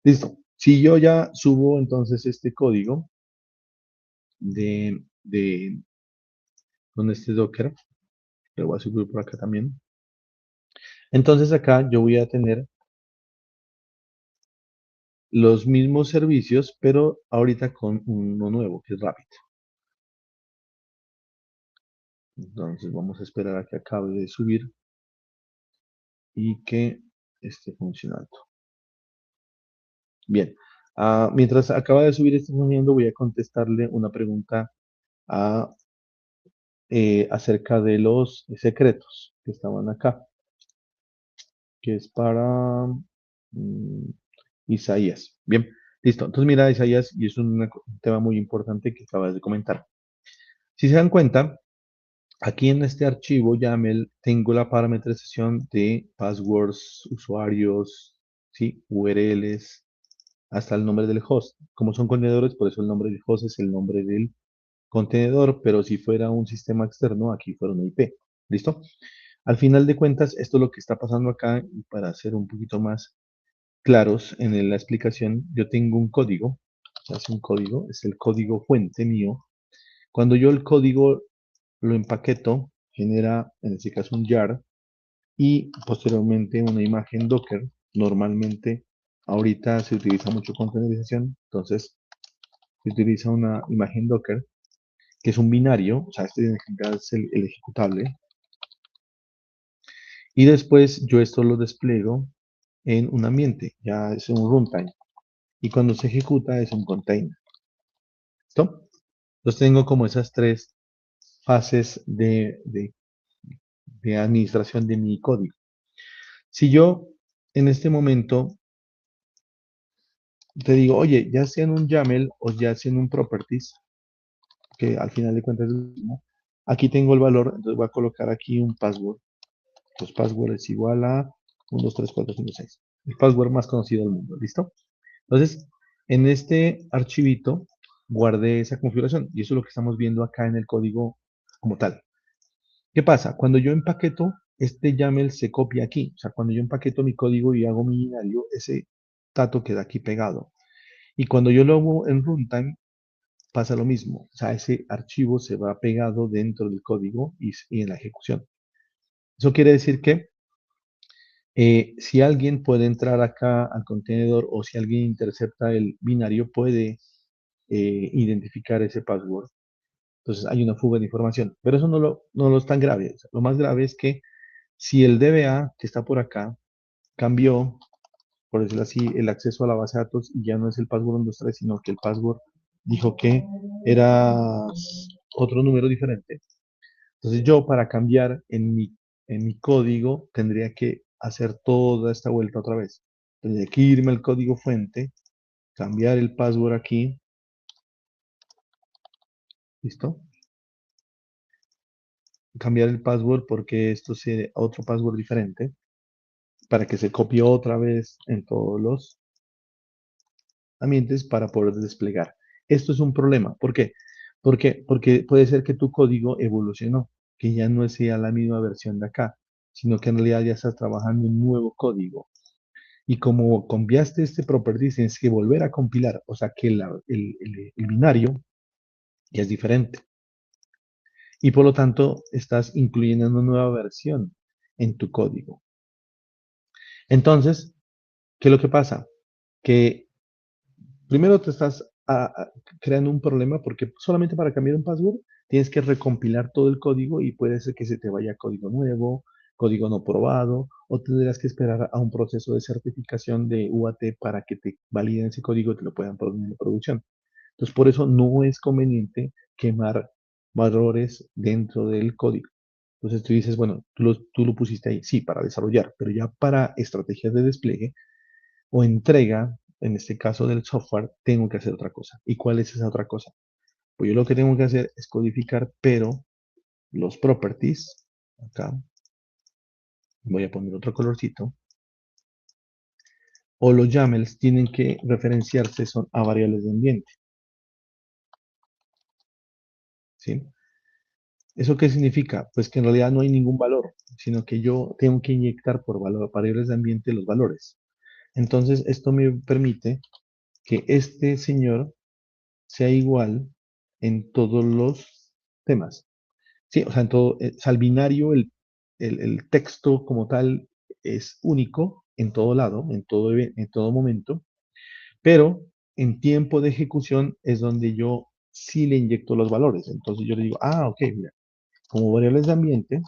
listo. Si yo ya subo entonces este código con este Docker, lo voy a subir por acá también. Entonces acá yo voy a tener los mismos servicios, pero ahorita con uno nuevo, que es Rapid. Entonces vamos a esperar a que acabe de subir y que esté funcionando. Bien, mientras acaba de subir este funcionando, voy a contestarle una pregunta acerca de los secretos que estaban acá, que es para mm, Isaías. Bien, listo. Entonces mira, Isaías, y es un tema muy importante que acabas de comentar. Si se dan cuenta, aquí en este archivo YAML tengo la parametrización de passwords, usuarios, ¿sí? URLs, hasta el nombre del host. Como son contenedores, por eso el nombre del host es el nombre del contenedor, pero si fuera un sistema externo, aquí fuera una IP. ¿Listo? Al final de cuentas, esto es lo que está pasando acá, y para ser un poquito más claros en la explicación, yo tengo un código, es un código, es el código fuente mío. Cuando yo el código lo empaqueto, genera en este caso un jar y posteriormente una imagen Docker. Normalmente ahorita se utiliza mucho containerización, entonces se utiliza una imagen Docker que es un binario, o sea, este en general es el ejecutable, y después yo esto lo despliego en un ambiente, ya es un runtime, y cuando se ejecuta es un container. ¿Listo? Entonces tengo como esas tres fases de administración de mi código. Si yo en este momento te digo, oye, ya sea en un YAML o ya sea en un properties, que al final de cuentas es lo mismo, aquí tengo el valor, entonces voy a colocar aquí un password. Pues password es igual a 1, 2, 3, 4, 5, 6. El password más conocido del mundo, ¿listo? Entonces, en este archivito guardé esa configuración y eso es lo que estamos viendo acá en el código como tal. ¿Qué pasa? Cuando yo empaqueto, este YAML se copia aquí. O sea, cuando yo empaqueto mi código y hago mi binario, ese dato queda aquí pegado. Y cuando yo lo hago en runtime, pasa lo mismo. O sea, ese archivo se va pegado dentro del código y en la ejecución. Eso quiere decir que si alguien puede entrar acá al contenedor o si alguien intercepta el binario, puede identificar ese password. Entonces hay una fuga de información. Pero eso no lo es tan grave. O sea, lo más grave es que si el DBA que está por acá cambió, por decirlo así, el acceso a la base de datos y ya no es el password 123, sino que el password dijo que era otro número diferente. Entonces yo para cambiar en mi código tendría que hacer toda esta vuelta otra vez. Tendría que irme al código fuente, cambiar el password aquí, ¿listo? Cambiar el password porque esto sea otro password diferente para que se copie otra vez en todos los ambientes para poder desplegar. Esto es un problema. ¿Por qué? Porque puede ser que tu código evolucionó, que ya no sea la misma versión de acá, sino que en realidad ya estás trabajando un nuevo código. Y como cambiaste este property, tienes que volver a compilar, o sea que el binario ya es diferente. Y por lo tanto, estás incluyendo una nueva versión en tu código. Entonces, ¿qué es lo que pasa? Que primero te estás creando un problema porque solamente para cambiar un password tienes que recompilar todo el código y puede ser que se te vaya código nuevo, código no probado, o tendrás que esperar a un proceso de certificación de UAT para que te validen ese código y te lo puedan poner en producción. Entonces, por eso no es conveniente quemar valores dentro del código. Entonces tú dices, bueno, tú lo pusiste ahí, sí, para desarrollar, pero ya para estrategias de despliegue o entrega, en este caso del software, tengo que hacer otra cosa. ¿Y cuál es esa otra cosa? Pues yo lo que tengo que hacer es codificar, pero los properties, acá, voy a poner otro colorcito, o los YAMLs tienen que referenciarse a variables de ambiente, ¿sí? ¿Eso qué significa? Pues que en realidad no hay ningún valor, sino que yo tengo que inyectar por variables de ambiente los valores. Entonces, esto me permite que este señor sea igual en todos los temas. Sí, o sea, en todo, o sea, el binario, el texto como tal es único en todo lado, en todo momento, pero en tiempo de ejecución es donde yo sí le inyecto los valores. Entonces yo le digo, ah, ok, mira, como variables de ambiente,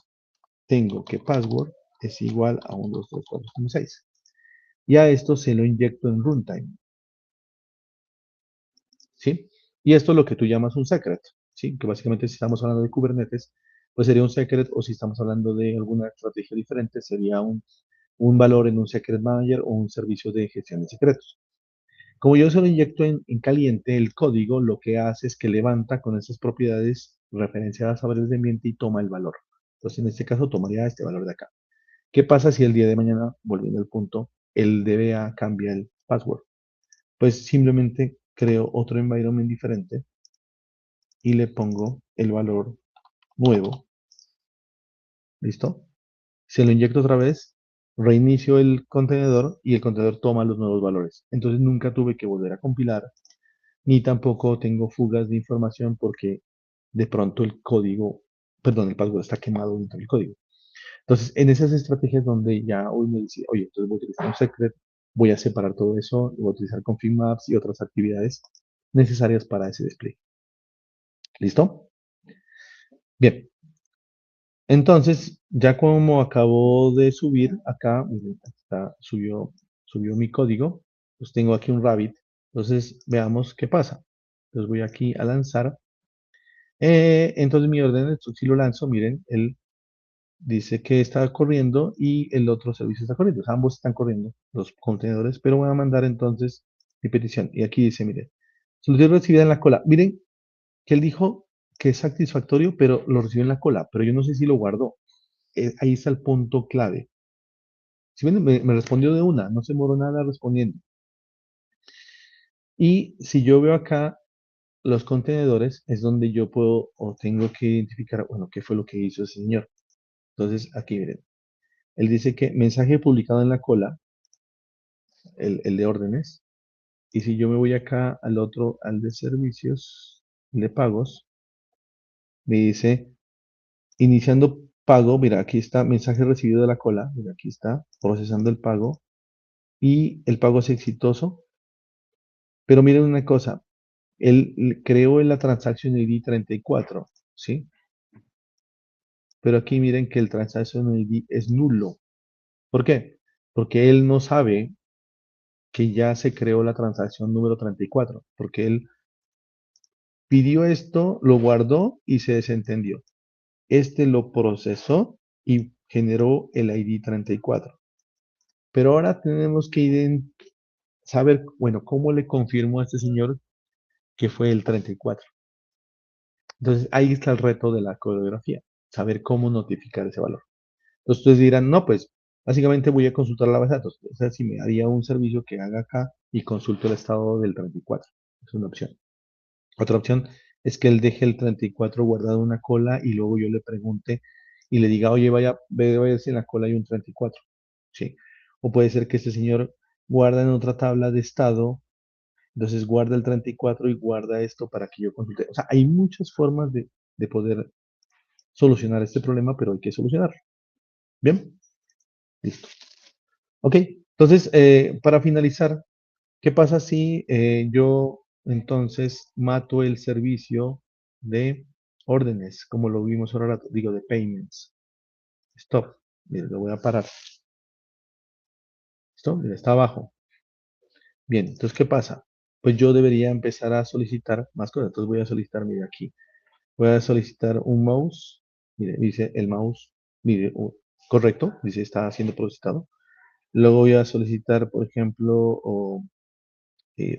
tengo que password es igual a 1, 2, 3, 4, 5, 6. Y a esto se lo inyecto en runtime, ¿sí? Y esto es lo que tú llamas un secret, ¿sí? Que básicamente si estamos hablando de Kubernetes, pues sería un secret, o si estamos hablando de alguna estrategia diferente, sería un valor en un secret manager o un servicio de gestión de secretos. Como yo se lo inyecto en caliente, el código lo que hace es que levanta con esas propiedades referenciadas a variables de ambiente y toma el valor. Entonces, en este caso, tomaría este valor de acá. ¿Qué pasa si el día de mañana, volviendo al punto, el DBA cambia el password? Pues simplemente creo otro environment diferente y le pongo el valor nuevo. ¿Listo? Se lo inyecto otra vez, reinicio el contenedor y el contenedor toma los nuevos valores. Entonces nunca tuve que volver a compilar, ni tampoco tengo fugas de información porque de pronto el código, perdón, el password está quemado dentro del código. Entonces, en esas estrategias donde ya hoy me dice, oye, entonces voy a utilizar un secret, voy a separar todo eso, voy a utilizar config maps y otras actividades necesarias para ese despliegue. ¿Listo? Bien. Entonces, ya como acabó de subir acá, miren, subió mi código, pues tengo aquí un rabbit. Entonces, veamos qué pasa. Entonces voy aquí a lanzar. Entonces mi orden, esto si lo lanzo, miren, él dice que está corriendo y el otro servicio está corriendo. O sea, ambos están corriendo, los contenedores, pero voy a mandar entonces mi petición. Y aquí dice, miren, solución recibida en la cola. Miren que él dijo que es satisfactorio, pero lo recibió en la cola, pero yo no sé si lo guardó. Ahí está el punto clave. Si ven, me respondió de una, no se demoró nada respondiendo. Y si yo veo acá los contenedores, es donde yo puedo o tengo que identificar, bueno, qué fue lo que hizo ese señor. Entonces, aquí miren, él dice que mensaje publicado en la cola, el de órdenes, y si yo me voy acá al otro, al de servicios, el de pagos, me dice, iniciando pago, mira, aquí está, mensaje recibido de la cola, mira, aquí está, procesando el pago, y el pago es exitoso. Pero miren una cosa, él creó en la transacción ID 34, ¿sí? Pero aquí miren que el transaction ID es nulo. ¿Por qué? Porque él no sabe que ya se creó la transacción número 34, porque él pidió esto, lo guardó y se desentendió. Este lo procesó y generó el ID 34. Pero ahora tenemos que saber, bueno, cómo le confirmó a este señor que fue el 34. Entonces ahí está el reto de la coreografía, saber cómo notificar ese valor. Entonces ustedes dirán, no, pues básicamente voy a consultar la base de datos. O sea, si me haría un servicio que haga acá y consulto el estado del 34. Es una opción. Otra opción es que él deje el 34 guardado en una cola y luego yo le pregunte y le diga, oye, vaya si en la cola hay un 34. ¿Sí? O puede ser que este señor guarda en otra tabla de estado, entonces guarda el 34 y guarda esto para que yo consulte. O sea, hay muchas formas de poder solucionar este problema, pero hay que solucionarlo. Bien, listo. Ok, entonces, para finalizar, ¿qué pasa si yo entonces mato el servicio de órdenes, como lo vimos ahora, digo, de payments? Stop. Mire, lo voy a parar. ¿Listo? Mire, está abajo. Bien, entonces, ¿qué pasa? Pues yo debería empezar a solicitar más cosas. Entonces voy a solicitar, mire, aquí. Voy a solicitar un mouse. Mire, dice el mouse. Mire, correcto, dice está siendo procesado. Luego voy a solicitar, por ejemplo,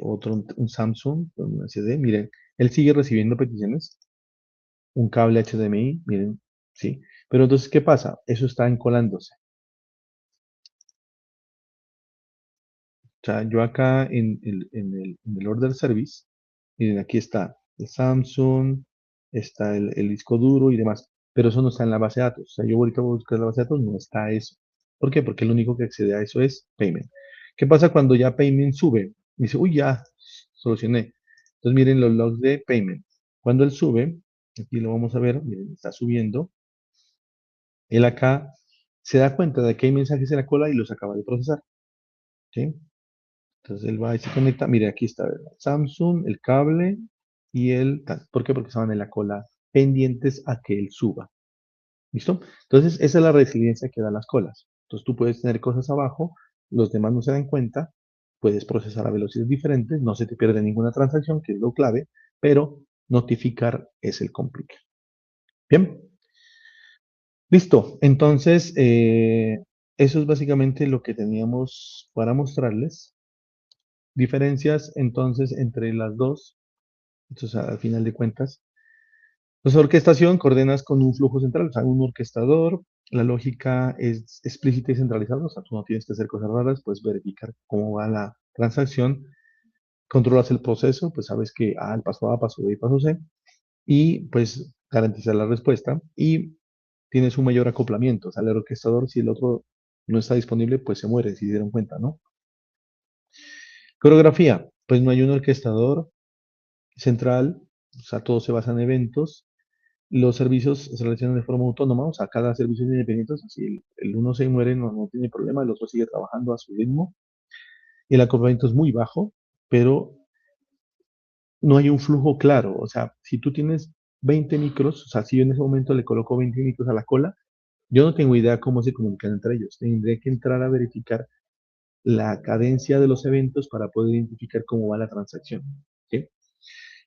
otro, un Samsung con una CD. Miren, él sigue recibiendo peticiones. Un cable HDMI, miren, ¿sí? Pero entonces, ¿qué pasa? Eso está encolándose. O sea, yo acá en el order service, miren, aquí está el Samsung, está el disco duro y demás, pero eso no está en la base de datos. O sea, yo ahorita voy a buscar la base de datos, no está eso. ¿Por qué? Porque el único que accede a eso es Payment. ¿Qué pasa cuando ya Payment sube? Dice, uy, ya, solucioné. Entonces, miren los logs de Payment. Cuando él sube, aquí lo vamos a ver, miren, está subiendo. Él acá se da cuenta de que hay mensajes en la cola y los acaba de procesar. ¿Sí? Entonces él va y se conecta. Mire, aquí está el Samsung, el cable y el tal. ¿Por qué? Porque estaban en la cola pendientes a que él suba. ¿Listo? Entonces, esa es la resiliencia que dan las colas. Entonces, tú puedes tener cosas abajo, los demás no se dan cuenta, puedes procesar a velocidades diferentes, no se te pierde ninguna transacción, que es lo clave, pero notificar es el complique. Bien, listo. Entonces, eso es básicamente lo que teníamos para mostrarles. Diferencias entonces entre las dos. Entonces, al final de cuentas, pues orquestación coordenas con un flujo central, o sea, un orquestador. La lógica es explícita y centralizada, o sea, tú no tienes que hacer cosas raras, puedes verificar cómo va la transacción, controlas el proceso, pues sabes que el paso A, paso B y paso C, y pues garantizar la respuesta y tienes un mayor acoplamiento, o sea, el orquestador, si el otro no está disponible, pues se muere, si se dieron cuenta, ¿no? Coreografía, pues no hay un orquestador central, o sea, todo se basa en eventos. Los servicios se realizan de forma autónoma, o sea, cada servicio es independiente, o sea, si el uno se muere no tiene problema, el otro sigue trabajando a su ritmo. Y el acoplamiento es muy bajo, pero no hay un flujo claro. O sea, si tú tienes 20 micros, o sea, si yo en ese momento le coloco 20 micros a la cola, yo no tengo idea cómo se comunican entre ellos. Tendré que entrar a verificar la cadencia de los eventos para poder identificar cómo va la transacción. ¿Sí?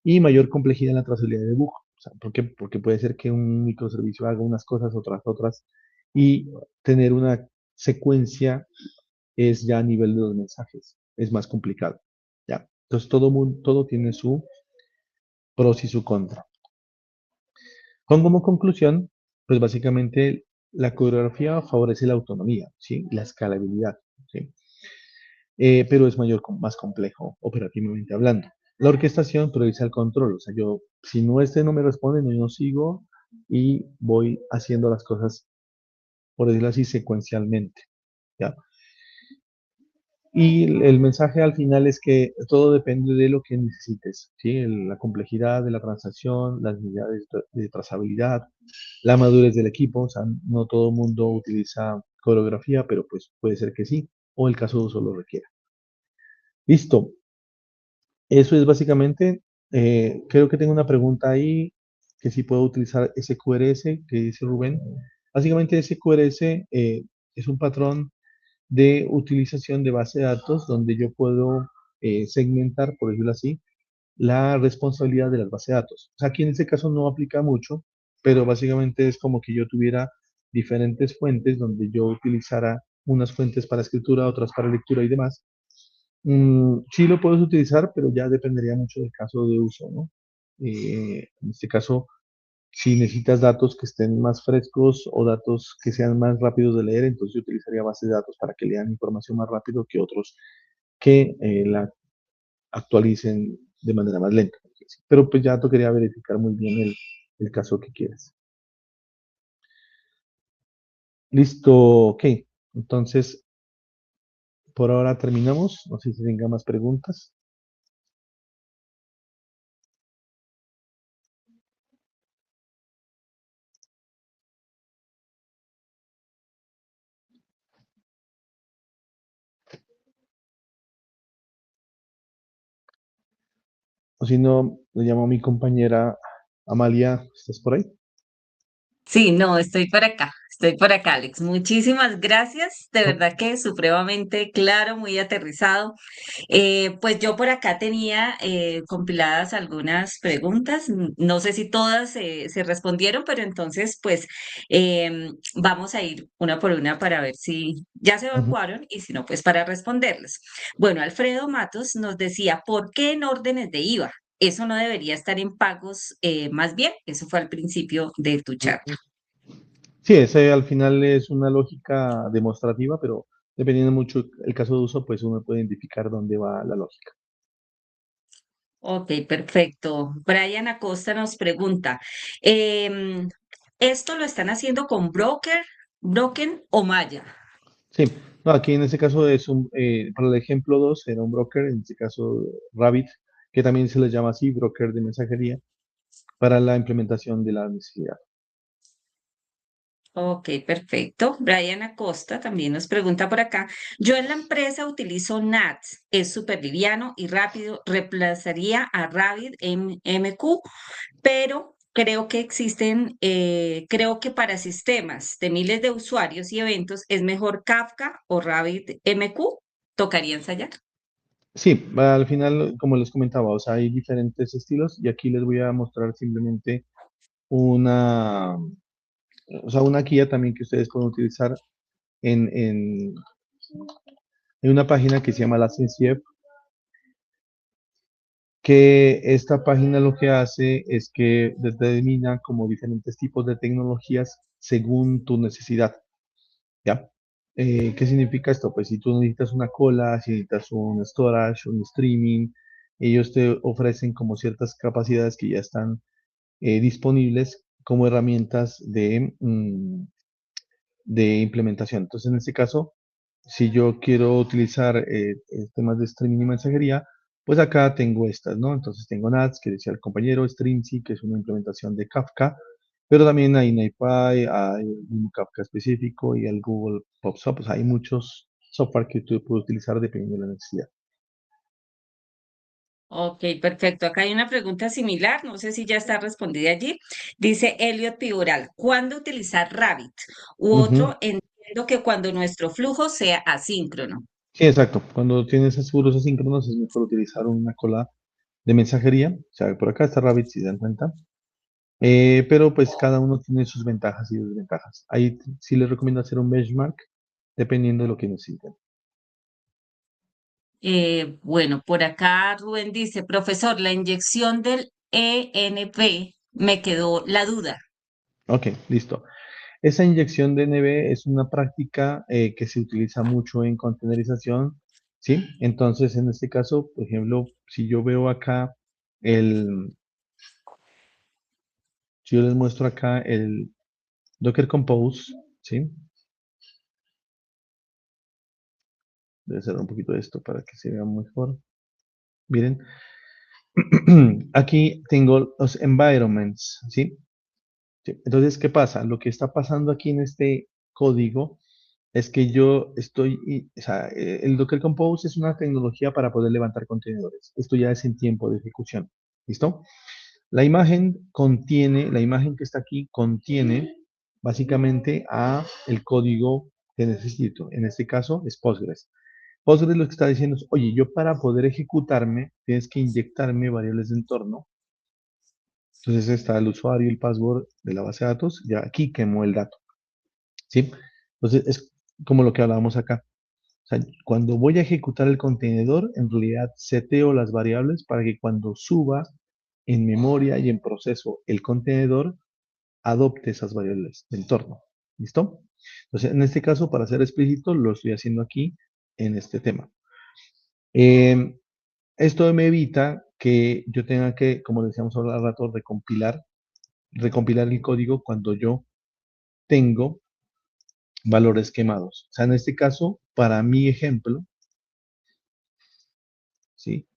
Y mayor complejidad en la trazabilidad de bug. O sea, ¿por qué? Porque puede ser que un microservicio haga unas cosas, otras, y tener una secuencia es ya a nivel de los mensajes, es más complicado. ¿Ya? Entonces todo tiene su pros y su contra. Como conclusión, pues básicamente la coreografía favorece la autonomía, ¿sí? La escalabilidad, ¿sí? Pero es más complejo operativamente hablando. La orquestación prioriza el control, o sea, yo, si no no me responde, no, yo sigo y voy haciendo las cosas, por decirlo así, secuencialmente, ¿ya? Y el mensaje al final es que todo depende de lo que necesites, ¿sí? La complejidad de la transacción, las unidades de trazabilidad, la madurez del equipo, o sea, no todo el mundo utiliza coreografía, pero pues puede ser que sí, o el caso de uso lo requiera. Listo, eso es básicamente, creo que tengo una pregunta ahí, que si puedo utilizar SQRS, que dice Rubén. Básicamente SQRS es un patrón de utilización de base de datos donde yo puedo segmentar, por decirlo así, la responsabilidad de las bases de datos. O sea, aquí en este caso no aplica mucho, pero básicamente es como que yo tuviera diferentes fuentes donde yo utilizara unas fuentes para escritura, otras para lectura y demás. Sí lo puedes utilizar, pero ya dependería mucho del caso de uso, ¿no? En este caso, si necesitas datos que estén más frescos o datos que sean más rápidos de leer, entonces yo utilizaría bases de datos para que lean información más rápido que otros que la actualicen de manera más lenta. Pero pues ya tocaría verificar muy bien el caso que quieras. Listo, ok. Entonces, por ahora terminamos. No sé si tenga más preguntas. O si no, le llamo a mi compañera Amalia. ¿Estás por ahí? Sí, no, estoy por acá, Alex. Muchísimas gracias, de ¿No? verdad que supremamente claro, muy aterrizado. Pues yo por acá tenía compiladas algunas preguntas, no sé si todas se respondieron, pero entonces pues vamos a ir una por una para ver si ya se Ujú. evacuaron y si no, pues para responderles. Bueno, Alfredo Matos nos decía, ¿por qué en órdenes de IVA? Eso no debería estar en pagos, más bien, eso fue al principio de tu charla. Sí, ese al final es una lógica demostrativa, pero dependiendo mucho el caso de uso, pues uno puede identificar dónde va la lógica. Ok, perfecto. Brian Acosta nos pregunta, em, ¿esto lo están haciendo con Broken o Maya? Sí, no, aquí en este caso es para el ejemplo 2 era un broker, en este caso Rabbit, que también se le llama así, broker de mensajería, para la implementación de la necesidad. Ok, perfecto. Brian Acosta también nos pregunta por acá. Yo en la empresa utilizo NATS, es súper liviano y rápido, reemplazaría a Rabbit MQ, pero creo que para sistemas de miles de usuarios y eventos es mejor Kafka o Rabbit MQ. ¿Tocaría ensayar? Sí, al final, como les comentaba, o sea, hay diferentes estilos y aquí les voy a mostrar simplemente una, o sea, una guía también que ustedes pueden utilizar en, en, en una página que se llama la CNCF, que esta página lo que hace es que determina como diferentes tipos de tecnologías según tu necesidad, ¿ya? ¿Qué significa esto? Pues si tú necesitas una cola, si necesitas un storage, un streaming, ellos te ofrecen como ciertas capacidades que ya están disponibles como herramientas de implementación. Entonces, en este caso, si yo quiero utilizar temas de streaming y mensajería, pues acá tengo estas, ¿no? Entonces tengo NATS, que decía el compañero, Streamzy, que es una implementación de Kafka, pero también hay NiFi, hay un Kafka específico y el Google PubSub, pues hay muchos software que tú puedes utilizar dependiendo de la necesidad. Ok, perfecto. Acá hay una pregunta similar, no sé si ya está respondida allí. Dice Elliot Pivoral, ¿cuándo utilizar Rabbit? U Ujú. otro, entiendo que cuando nuestro flujo sea asíncrono. Sí, exacto. Cuando tienes seguros asíncronos es mejor utilizar una cola de mensajería. O sea, por acá está Rabbit, si se dan cuenta. Pero pues cada uno tiene sus ventajas y desventajas. Ahí sí les recomiendo hacer un benchmark dependiendo de lo que necesiten. Bueno, por acá Rubén dice, profesor, la inyección del ENP me quedó la duda. Ok, listo. Esa inyección de NB es una práctica que se utiliza mucho en containerización, ¿sí? Entonces, en este caso, por ejemplo, si yo veo acá el, si yo les muestro acá el Docker Compose, ¿sí? Voy a hacer un poquito de esto para que se vea mejor. Miren, aquí tengo los environments, ¿sí? Sí, entonces, ¿qué pasa? Lo que está pasando aquí en este código es que o sea, el Docker Compose es una tecnología para poder levantar contenedores. Esto ya es en tiempo de ejecución. ¿Listo? La imagen que está aquí contiene básicamente a el código que necesito. En este caso es Postgres. Postgres lo que está diciendo es, oye, yo para poder ejecutarme, tienes que inyectarme variables de entorno. Entonces está el usuario y el password de la base de datos. Ya aquí quemó el dato. ¿Sí? Entonces es como lo que hablábamos acá. O sea, cuando voy a ejecutar el contenedor, en realidad seteo las variables para que cuando suba en memoria y en proceso el contenedor, adopte esas variables de entorno. ¿Listo? Entonces, en este caso, para ser explícito, lo estoy haciendo aquí en este tema. Eh, Esto me evita que yo tenga que, como decíamos ahora al rato, recompilar el código cuando yo tengo valores quemados. O sea, en este caso, para mi ejemplo, ¿sí?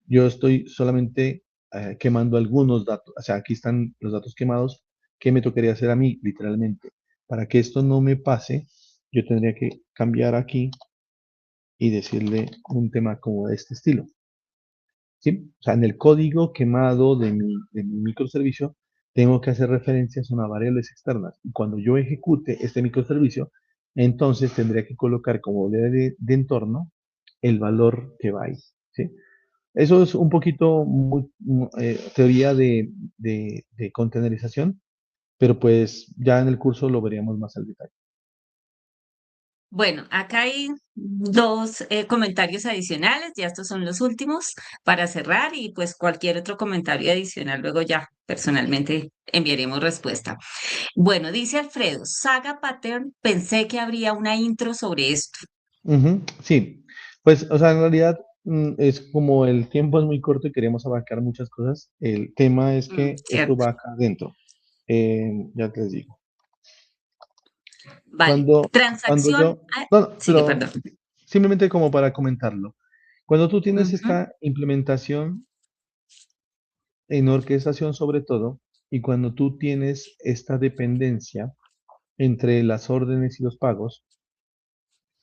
Yo estoy solamente quemando algunos datos. O sea, aquí están los datos quemados. ¿Qué me tocaría hacer a mí, literalmente? Para que esto no me pase, yo tendría que cambiar aquí y decirle un tema como de este estilo. ¿Sí? O sea, en el código quemado de mi microservicio, tengo que hacer referencias a unas variables externas. Y cuando yo ejecute este microservicio, entonces tendría que colocar como de entorno el valor que va ahí. ¿Sí? Eso es un poquito teoría de containerización, pero pues ya en el curso lo veríamos más al detalle. Bueno, acá hay dos comentarios adicionales, ya estos son los últimos para cerrar y pues cualquier otro comentario adicional luego ya personalmente enviaremos respuesta. Bueno, dice Alfredo, Saga Pattern, pensé que habría una intro sobre esto. Ujú, sí, pues, o sea, en realidad es como el tiempo es muy corto y queremos abarcar muchas cosas. El tema es que esto Cierto, va acá adentro. Ya te les digo. vale. Cuando Transacción, yo, ah, no, no, sigue, pero perdón. simplemente como para comentarlo. Cuando tú tienes Ujú, esta implementación en orquestación sobre todo, y cuando tú tienes esta dependencia entre las órdenes y los pagos,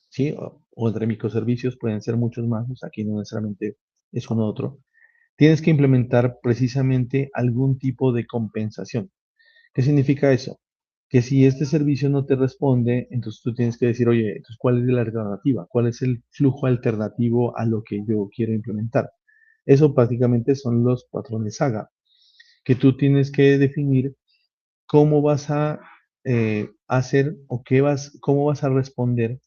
¿sí? O entre microservicios pueden ser muchos más, o sea, aquí no necesariamente es uno u otro. Tienes que implementar precisamente algún tipo de compensación. ¿Qué significa eso? Que si este servicio no te responde, entonces tú tienes que decir, oye, entonces, ¿cuál es la alternativa? ¿Cuál es el flujo alternativo a lo que yo quiero implementar? Eso prácticamente son los patrones SAGA, que tú tienes que definir cómo vas a hacer o cómo vas a responder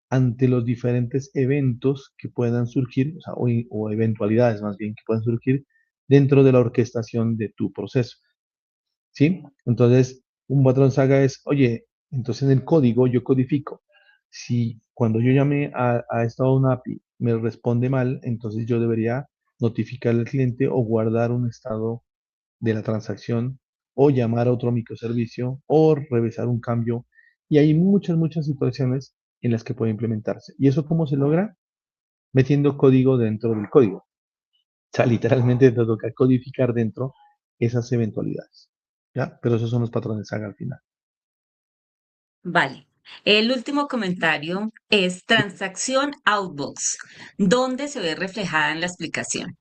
ante los diferentes eventos que puedan surgir, o sea, o eventualidades más bien que puedan surgir dentro de la orquestación de tu proceso. ¿Sí? Entonces, un patrón saga es, oye, entonces en el código yo codifico. Si cuando yo llame a esta una API me responde mal, entonces yo debería notificar al cliente o guardar un estado de la transacción o llamar a otro microservicio o revisar un cambio. Y hay muchas situaciones en las que puede implementarse. ¿Y eso cómo se logra? Metiendo código dentro del código. O sea, literalmente te toca codificar dentro esas eventualidades. ¿Ya? Pero esos son los patrones saga al final. vale. El último comentario es transacción outbox, ¿dónde se ve reflejada en la explicación?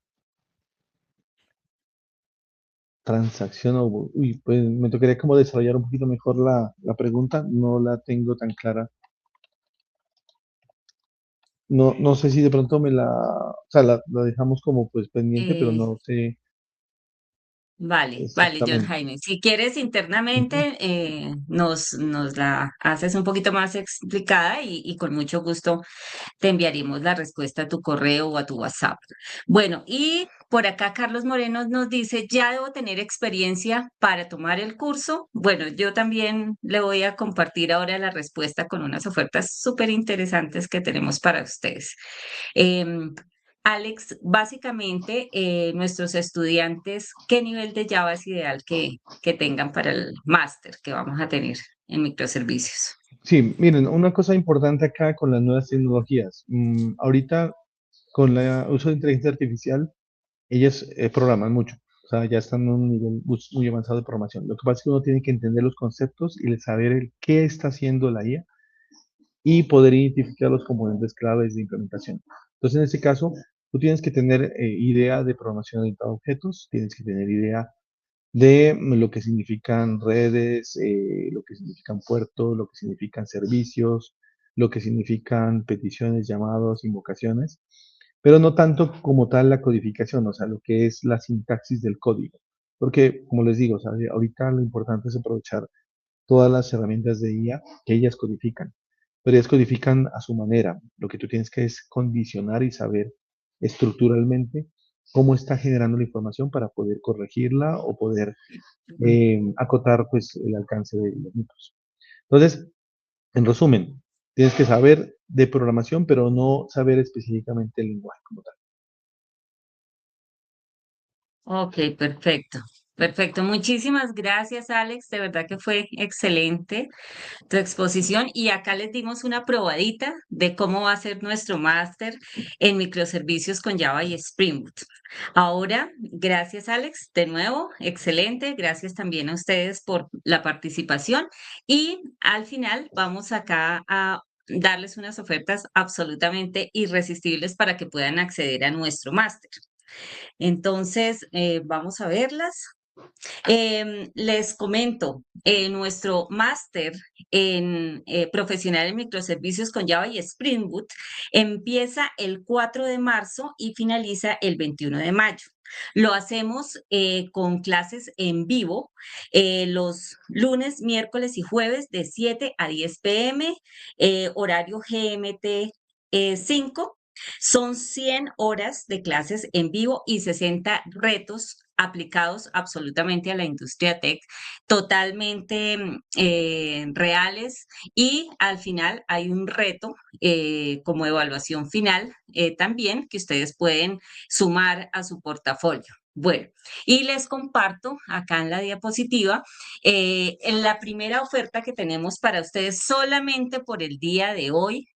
Transacción o... Uy, pues me tocaría como desarrollar un poquito mejor la pregunta. No la tengo tan clara. No, no sé si de pronto o sea, la dejamos como pues pendiente, pero Eh, no sé vale, John exactamente. Jaime. Si quieres Ujú. internamente, nos la haces un poquito más explicada y con mucho gusto te enviaremos la respuesta a tu correo o a tu WhatsApp. Bueno, y por acá Carlos Moreno nos dice, ya debo tener experiencia para tomar el curso. Bueno, yo también le voy a compartir ahora la respuesta con unas ofertas súper interesantes que tenemos para ustedes. Em, Alex, básicamente nuestros estudiantes, ¿qué nivel de Java es ideal que tengan para el máster que vamos a tener en microservicios? Sí, miren, una cosa importante acá con las nuevas tecnologías. Ahorita con el uso de inteligencia artificial, ellas programan mucho. O sea, ya están en un nivel muy avanzado de programación. Lo que pasa es que uno tiene que entender los conceptos y saber el qué está haciendo la IA y poder identificar los componentes claves de implementación. Entonces, en este caso, tú tienes que tener idea de programación orientada a objetos, tienes que tener idea de lo que significan redes, lo que significan puertos, lo que significan servicios, lo que significan peticiones, llamados, invocaciones, pero no tanto como tal la codificación, o sea, lo que es la sintaxis del código. Porque, como les digo, o sea, ahorita lo importante es aprovechar todas las herramientas de IA que ellas codifican, pero ellas codifican a su manera. Lo que tú tienes que es condicionar y saber estructuralmente cómo está generando la información para poder corregirla o poder acotar pues el alcance de los mitos. Entonces, en resumen, tienes que saber de programación, pero no saber específicamente el lenguaje como tal. Ok, perfecto. Perfecto. Muchísimas gracias, Alex. De verdad que fue excelente tu exposición y acá les dimos una probadita de cómo va a ser nuestro máster en microservicios con Java y Spring Boot. Ahora, gracias, Alex, de nuevo, excelente. Gracias también a ustedes por la participación y al final vamos acá a darles unas ofertas absolutamente irresistibles para que puedan acceder a nuestro máster. Entonces, vamos a verlas. Les comento, nuestro máster en profesional en microservicios con Java y Spring Boot empieza el 4 de marzo y finaliza el 21 de mayo. Lo hacemos con clases en vivo los lunes, miércoles y jueves de 7 a 10 p.m., horario GMT 5. Son 100 horas de clases en vivo y 60 retos aplicados absolutamente a la industria tech, totalmente reales, y al final hay un reto como evaluación final también que ustedes pueden sumar a su portafolio. Bueno, y les comparto acá en la diapositiva en la primera oferta que tenemos para ustedes solamente por el día de hoy.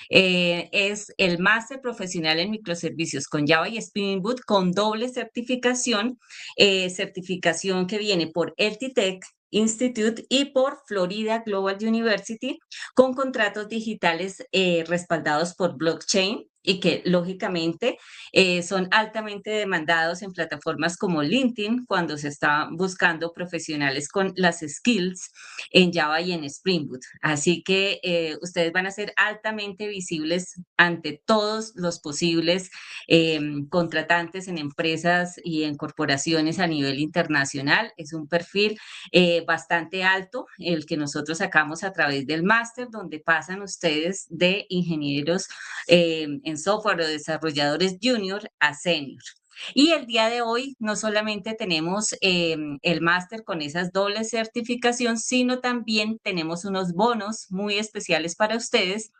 Es el máster profesional en microservicios con Java y Spring Boot con doble certificación, certificación que viene por LTTech Institute y por Florida Global University, con contratos digitales respaldados por blockchain y que lógicamente son altamente demandados en plataformas como LinkedIn cuando se está buscando profesionales con las skills en Java y en Spring Boot. Así que ustedes van a ser altamente visibles ante todos los posibles contratantes en empresas y en corporaciones a nivel internacional. Es un perfil bastante alto el que nosotros sacamos a través del máster, donde pasan ustedes de ingenieros en software o desarrolladores junior a senior. Y el día de hoy no solamente tenemos el máster con esas dobles certificación, sino también tenemos unos bonos muy especiales para ustedes,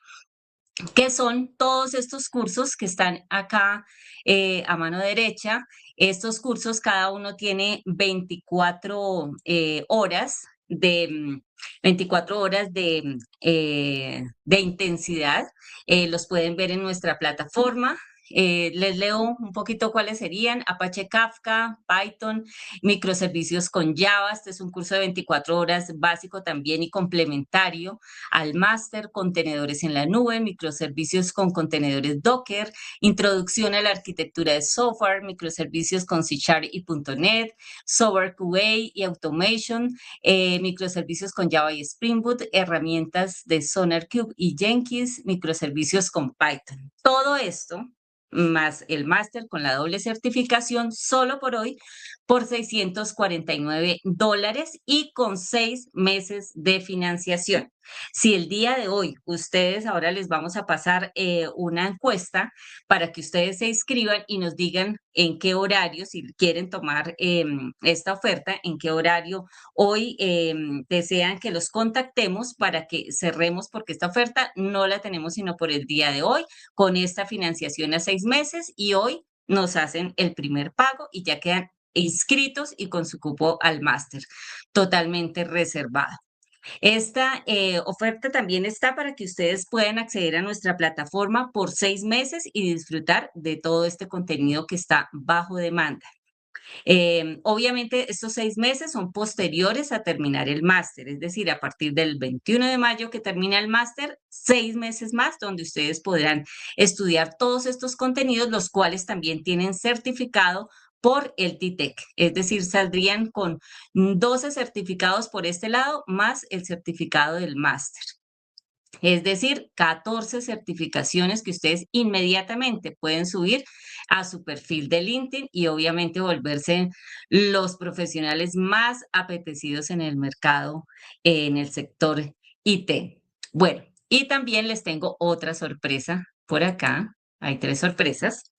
que son todos estos cursos que están acá a mano derecha. Estos cursos, cada uno tiene 24 horas de... 24 horas de intensidad. Los pueden ver en nuestra plataforma. Les leo un poquito cuáles serían: Apache Kafka, Python, microservicios con Java. Este es un curso de 24 horas básico también y complementario al máster, contenedores en la nube, microservicios con contenedores Docker, introducción a la arquitectura de software, microservicios con C# y .NET, software QA y automation, microservicios con Java y Spring Boot, herramientas de SonarQube y Jenkins, microservicios con Python. Todo esto más el máster con la doble certificación, solo por hoy, por $649 y con 6 meses de financiación. Si el día de hoy ustedes, ahora les vamos a pasar una encuesta para que ustedes se inscriban y nos digan en qué horario, si quieren tomar esta oferta, en qué horario hoy desean que los contactemos para que cerremos, porque esta oferta no la tenemos sino por el día de hoy, con esta financiación a 6 meses, y hoy nos hacen el primer pago y ya quedan inscritos y con su cupo al máster totalmente reservado. Esta oferta también está para que ustedes puedan acceder a nuestra plataforma por 6 meses y disfrutar de todo este contenido que está bajo demanda. Obviamente, estos 6 meses son posteriores a terminar el máster, es decir, a partir del 21 de mayo que termina el máster, 6 meses más donde ustedes podrán estudiar todos estos contenidos, los cuales también tienen certificado por el TITEC, es decir, saldrían con 12 certificados por este lado, más el certificado del máster. Es decir, 14 certificaciones que ustedes inmediatamente pueden subir a su perfil de LinkedIn y obviamente volverse los profesionales más apetecidos en el mercado, en el sector IT. Bueno, y también les tengo otra sorpresa por acá. Hay 3 sorpresas.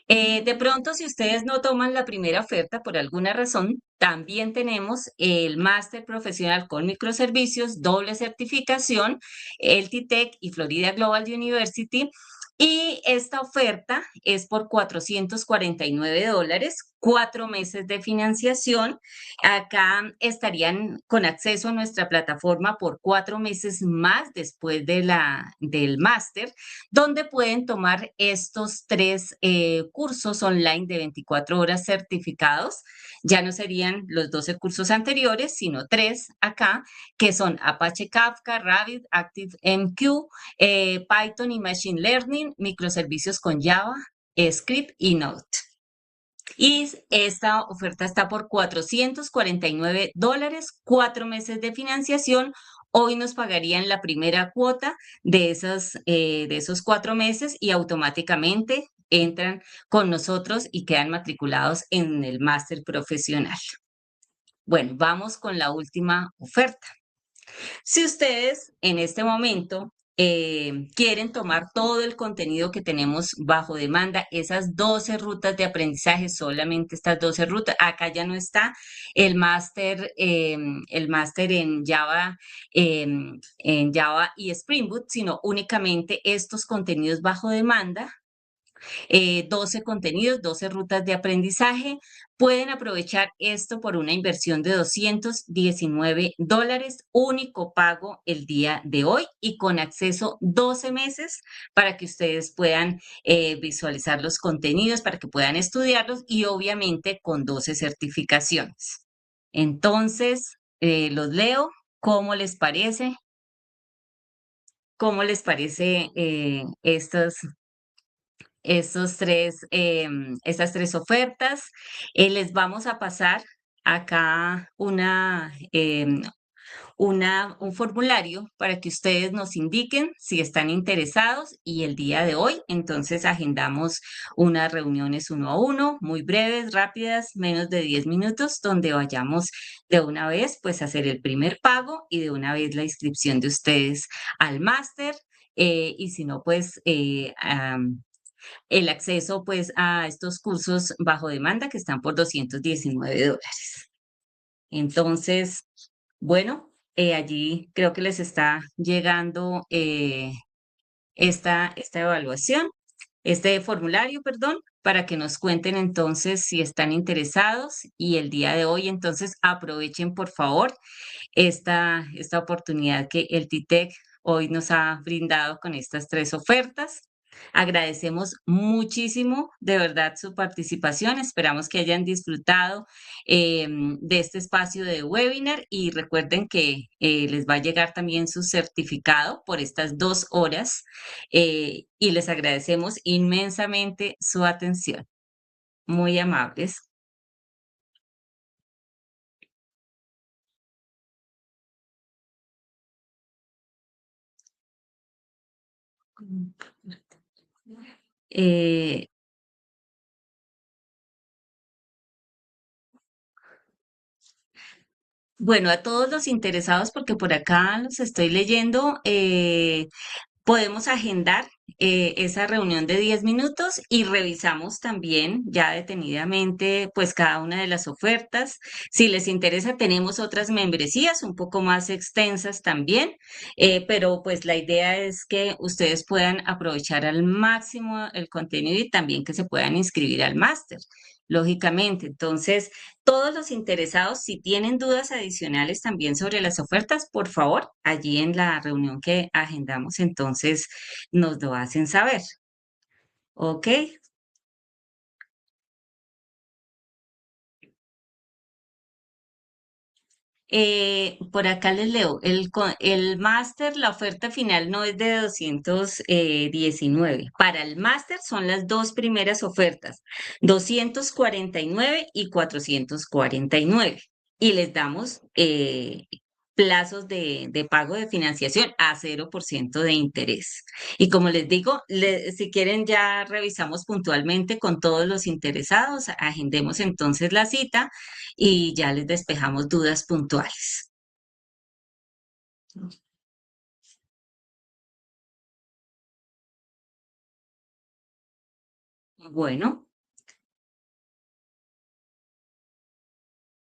De pronto, si ustedes no toman la primera oferta por alguna razón, también tenemos el máster profesional con microservicios, doble certificación, el TTEC y Florida Global University. Y esta oferta es por $449, 4 meses de financiación. Acá estarían con acceso a nuestra plataforma por 4 meses más después del máster, donde pueden tomar estos 3 cursos online de 24 horas certificados. Ya no serían los 12 cursos anteriores, sino 3 acá, que son Apache Kafka, Rabbit, ActiveMQ, Python y Machine Learning, microservicios con Java, Script y Node. Y esta oferta está por $449, 4 meses de financiación. Hoy nos pagarían la primera cuota de esos 4 meses y automáticamente entran con nosotros y quedan matriculados en el máster profesional. Bueno, vamos con la última oferta. Si ustedes en este momento quieren tomar todo el contenido que tenemos bajo demanda, esas 12 rutas de aprendizaje, solamente estas 12 rutas, acá ya no está el máster en Java y Spring Boot, sino únicamente estos contenidos bajo demanda, 12 contenidos, 12 rutas de aprendizaje. Pueden aprovechar esto por una inversión de $219, único pago el día de hoy y con acceso 12 meses para que ustedes puedan visualizar los contenidos, para que puedan estudiarlos y obviamente con 12 certificaciones. Entonces, los leo. ¿Cómo les parece? ¿Cómo les parece estas tres ofertas? Les vamos a pasar acá un formulario para que ustedes nos indiquen si están interesados y el día de hoy, entonces agendamos unas reuniones 1 a 1, muy breves, rápidas, menos de 10 minutos, donde vayamos de una vez pues a hacer el primer pago y de una vez la inscripción de ustedes al máster. Y si no, pues el acceso pues a estos cursos bajo demanda que están por $219. Entonces, bueno, allí creo que les está llegando esta evaluación, este formulario, perdón, para que nos cuenten entonces si están interesados y el día de hoy entonces aprovechen por favor esta oportunidad que el TITEC hoy nos ha brindado con estas tres ofertas. Agradecemos muchísimo, de verdad, su participación. Esperamos que hayan disfrutado de este espacio de webinar y recuerden que les va a llegar también su certificado por estas 2 horas y les agradecemos inmensamente su atención. Muy amables. Eh, Bueno, a todos los interesados, porque por acá los estoy leyendo, podemos agendar esa reunión de 10 minutos y revisamos también ya detenidamente pues cada una de las ofertas. Si les interesa, tenemos otras membresías un poco más extensas también, pero pues la idea es que ustedes puedan aprovechar al máximo el contenido y también que se puedan inscribir al máster. Lógicamente, entonces, todos los interesados, si tienen dudas adicionales también sobre las ofertas, por favor, allí en la reunión que agendamos, entonces nos lo hacen saber. ¿Ok? Por acá les leo, el máster, la oferta final no es de 219. Para el máster son las dos primeras ofertas, 249 y 449. Y les damos plazos de pago de financiación a 0% de interés. Y como les digo, si quieren ya revisamos puntualmente con todos los interesados, agendemos entonces la cita y ya les despejamos dudas puntuales. Bueno,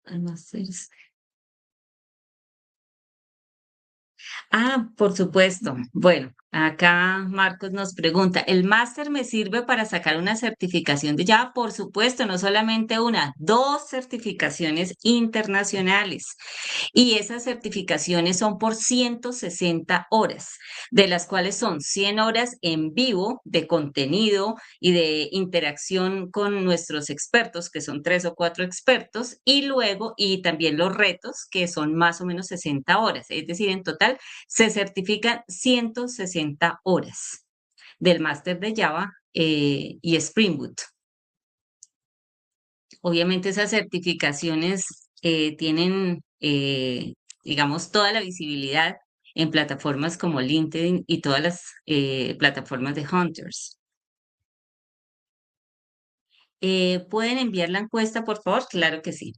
almacenes. Ah, por supuesto. Bueno, acá Marcos nos pregunta, ¿el máster me sirve para sacar una certificación de Java? Por supuesto, no solamente una, dos certificaciones internacionales. Y esas certificaciones son por 160 horas, de las cuales son 100 horas en vivo de contenido y de interacción con nuestros expertos, que son 3 o 4 expertos, y luego, y también los retos, que son más o menos 60 horas. Es decir, en total se certifican 160 horas del máster de Java y Spring Boot. Obviamente esas certificaciones tienen, digamos, toda la visibilidad en plataformas como LinkedIn y todas las plataformas de Hunters. ¿Pueden enviar la encuesta, por favor? Claro que sí.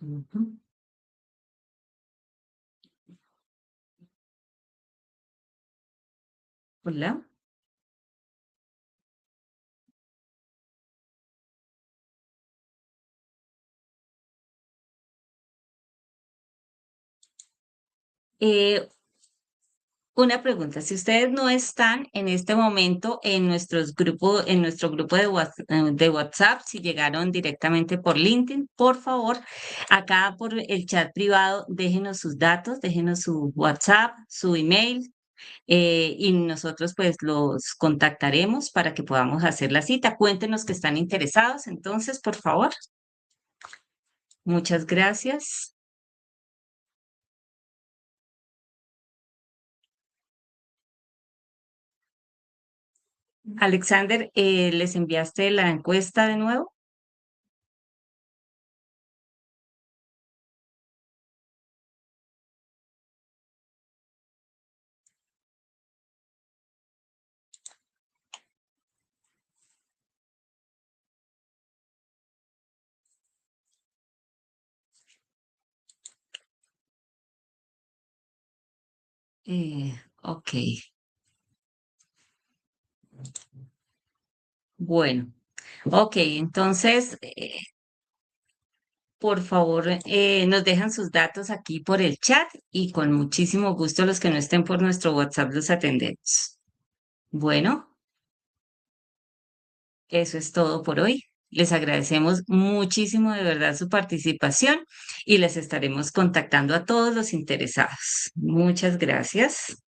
Ujú. Hola. Eh, una pregunta, si ustedes no están en este momento en en nuestro grupo de WhatsApp, si llegaron directamente por LinkedIn, por favor, acá por el chat privado, déjenos sus datos, déjenos su WhatsApp, su email, y nosotros pues los contactaremos para que podamos hacer la cita. Cuéntenos que están interesados, entonces, por favor. Muchas gracias. Alexander, ¿les enviaste la encuesta de nuevo? Ok, bueno, ok, entonces, por favor, nos dejan sus datos aquí por el chat y con muchísimo gusto los que no estén por nuestro WhatsApp los atendemos. Bueno, eso es todo por hoy. Les agradecemos muchísimo de verdad su participación y les estaremos contactando a todos los interesados. Muchas gracias.